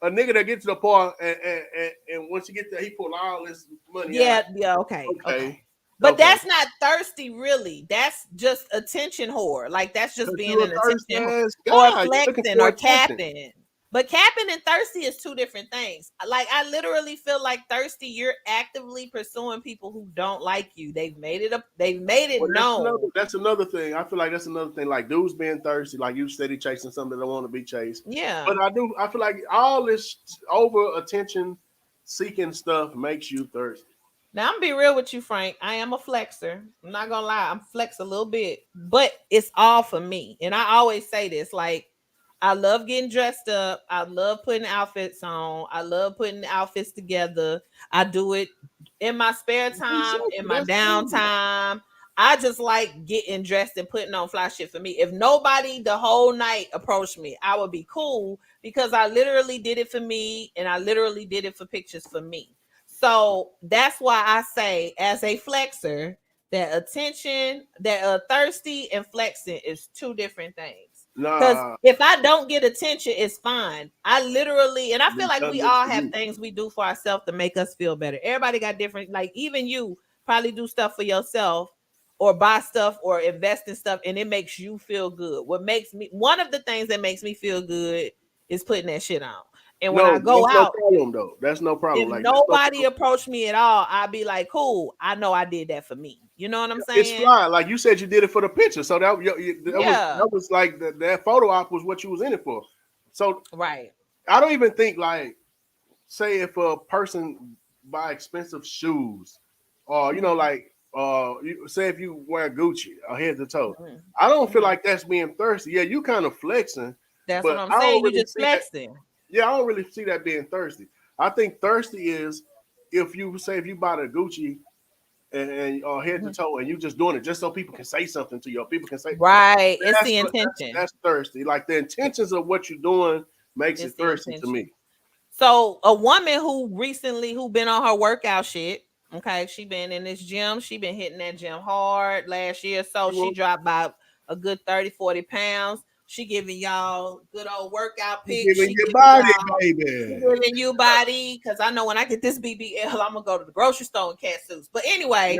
A nigga that gets to the part and once you get there, he pull all this money. Yeah, okay. But that's not thirsty, really. That's just attention whore. Like that's just being an attention whore, or flexing or capping. But capping and thirsty is two different things. Like I literally feel like thirsty, you're actively pursuing people who don't like you. They've made it up. They've made it known. That's another thing. I feel like that's another thing. Like dudes being thirsty, like you steady chasing something that don't want to be chased. Yeah. But I feel like all this over attention seeking stuff makes you thirsty. Now I'm gonna be real with you, Frank. I am a flexer. I'm not gonna lie. I'm flex a little bit, but it's all for me. And I always say this, like, I love getting dressed up. I love putting outfits on. I love putting outfits together. I do it in my spare time, in my downtime. I just like getting dressed and putting on fly shit for me. If nobody the whole night approached me, I would be cool because I literally did it for me and I literally did it for pictures for me. So that's why I say, as a flexer, that attention, that thirsty and flexing is two different things. Because if I don't get attention, it's fine. I literally, and I feel like we all have things we do for ourselves to make us feel better. Everybody got different, like even you probably do stuff for yourself or buy stuff or invest in stuff and it makes you feel good. One of the things that makes me feel good is putting that shit on. And when I go out, no problem though. That's no problem. If nobody approached me at all, I'd be like, cool, I know I did that for me. You know what I'm saying? It's fly. Like you said, you did it for the picture. So that was like that photo op was what you was in it for. So right. I don't even think like, say if a person buy expensive shoes or, you know, like, say if you wear Gucci or head to toe, I don't feel like that's being thirsty. Yeah, you kind of flexing. That's what I'm saying. You just flexing. Yeah, I don't really see that being thirsty. I think thirsty is if you buy the Gucci and head to toe and you just doing it just so people can say something to you. Or people can say right. It's the intention. That's thirsty. Like the intentions of what you're doing makes it thirsty to me. So a woman who been on her workout shit. Okay, she been in this gym. She been hitting that gym hard last year. So she dropped by a good 30, 40 pounds. She giving y'all good old workout pics. She giving you body, baby. She giving you body. Because I know when I get this BBL, I'm going to go to the grocery store in cat suits. But anyway,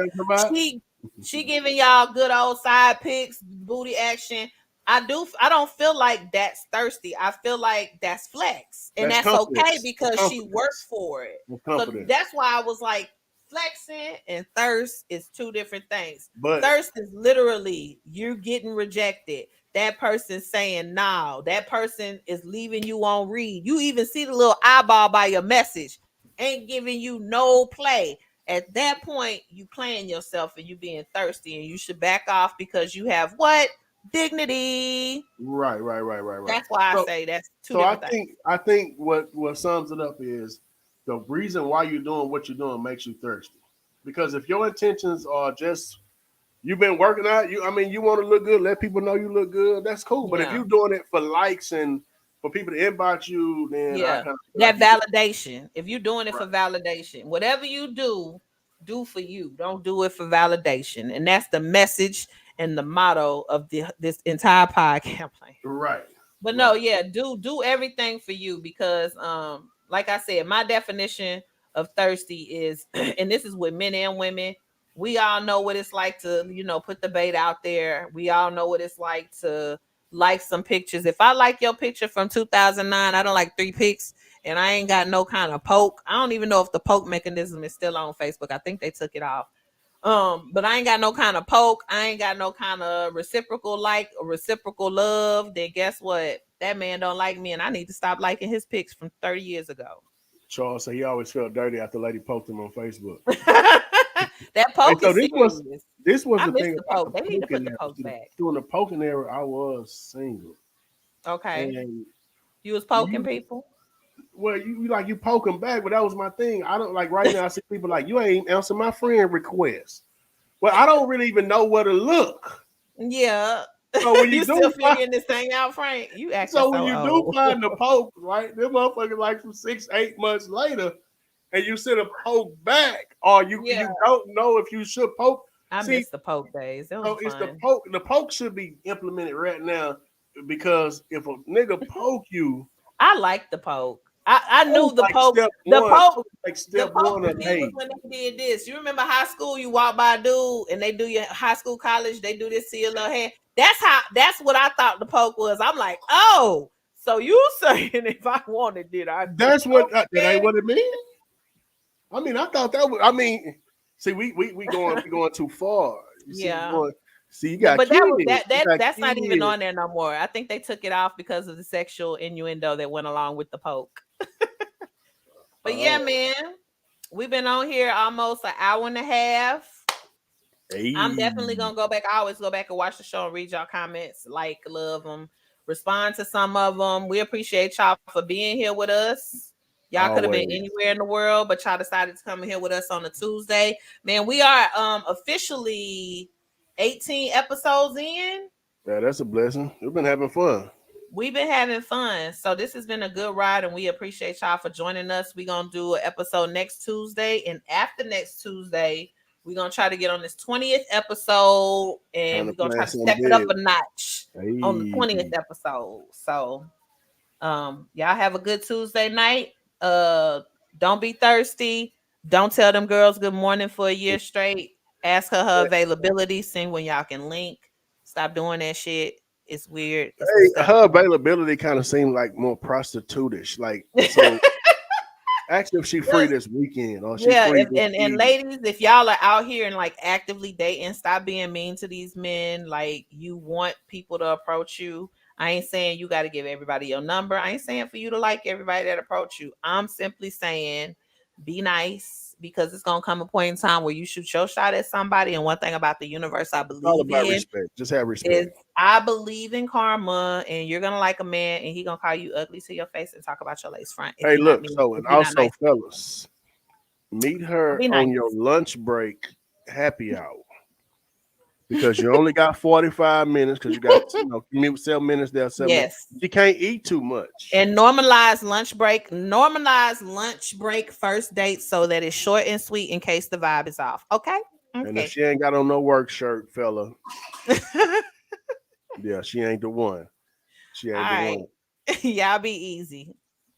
she giving y'all good old side pics, booty action. I don't feel like that's thirsty. I feel like that's flex. And that's okay because she worked for it. So that's why I was like, flexing and thirst is two different things. But thirst is literally you're getting rejected. That person saying no. That person is leaving you on read. You even see the little eyeball by your message. Ain't giving you no play. At that point, you playing yourself and you being thirsty and you should back off because you have what? Dignity. Right. That's why I say that's two different things. I think what sums it up is the reason why you're doing what you're doing makes you thirsty. Because if your intentions are just you've been working out, you want to look good, let people know you look good, that's cool. But if you're doing it for likes and for people to inbox you, then that validation. If you're doing it for validation, whatever you do for you. Don't do it for validation. And that's the message and the motto of this entire podcast plan. Right. But no, do everything for you because like I said, my definition of thirsty is, and this is with men and women, we all know what it's like to, put the bait out there. We all know what it's like to like some pictures. If I like your picture from 2009, I don't like 3 pics and I ain't got no kind of poke. I don't even know if the poke mechanism is still on Facebook. I think they took it off. But I ain't got no kind of poke. I ain't got no kind of reciprocal like or reciprocal love. Then guess what? That man don't like me and I need to stop liking his pics from 30 years ago. Charles said he always felt dirty after lady poked him on Facebook. That poke is serious. This was the thing. The poke. They need to put the poke back. During the poking era, I was single. Okay. And you was poking people? Well, you poke them back, but that was my thing. I don't like right now. I see people like you ain't answer my friend request. Well, I don't really even know where to look. Yeah. So when you still figuring this thing out, Frank, you actually so when you do find the poke, right? Them motherfuckers like from 6-8 months later, and you send a poke back, or you don't know if you should poke. I miss the poke days. So it's the poke. The poke should be implemented right now because if a nigga poke you, I like the poke. I knew the poke. The poke, like step one of hate. When they did this, you remember high school? You walk by a dude and they do your high school, college. They do this to your little hand. That's what I thought the poke was. I'm like, oh, so you saying if I wanted it, that's what that ain't what it means. I mean, I thought that was. I mean, see, we going too far. You got but that's not even on there no more. I think they took it off because of the sexual innuendo that went along with the poke. But man, we've been on here almost an hour and a half. Hey. I'm definitely gonna go back. I always go back and watch the show and read y'all comments, like, love them, respond to some of them. We appreciate y'all for being here with us. Y'all could have been anywhere in the world, but y'all decided to come in here with us on a Tuesday. Man, we are officially 18 episodes in. Yeah, that's a blessing. We've been having fun. We've been having fun. So this has been a good ride, and we appreciate y'all for joining us. We're going to do an episode next Tuesday, and after next Tuesday, we're going to try to get on this 20th episode, and we're going to try to step it up a notch on the 20th episode. So y'all have a good Tuesday night. Don't be thirsty. Don't tell them girls good morning for a year straight. Ask her availability. See when y'all can link. Stop doing that shit. It's weird. It's her availability kind of seemed like more prostitutish. Like, so ask if she free this weekend or she free. And ladies, if y'all are out here and like actively dating, stop being mean to these men. Like, you want people to approach you. I ain't saying you got to give everybody your number. I ain't saying for you to like everybody that approach you. I'm simply saying be nice, because it's gonna come a point in time where you shoot your shot at somebody. And one thing about the universe I believe all about in, respect. Just have respect. I believe in karma, and you're gonna like a man, and he gonna call you ugly to your face and talk about your lace front. Hey, look, so and also, nice, fellas, meet her on your lunch break happy hour, because you only got 45 minutes, because you got 7 minutes there. 7 minutes. You can't eat too much. And normalize lunch break. Normalize lunch break first date so that it's short and sweet in case the vibe is off. Okay. And if she ain't got on no work shirt, fella, yeah, she ain't the one. She ain't the one. Y'all be easy.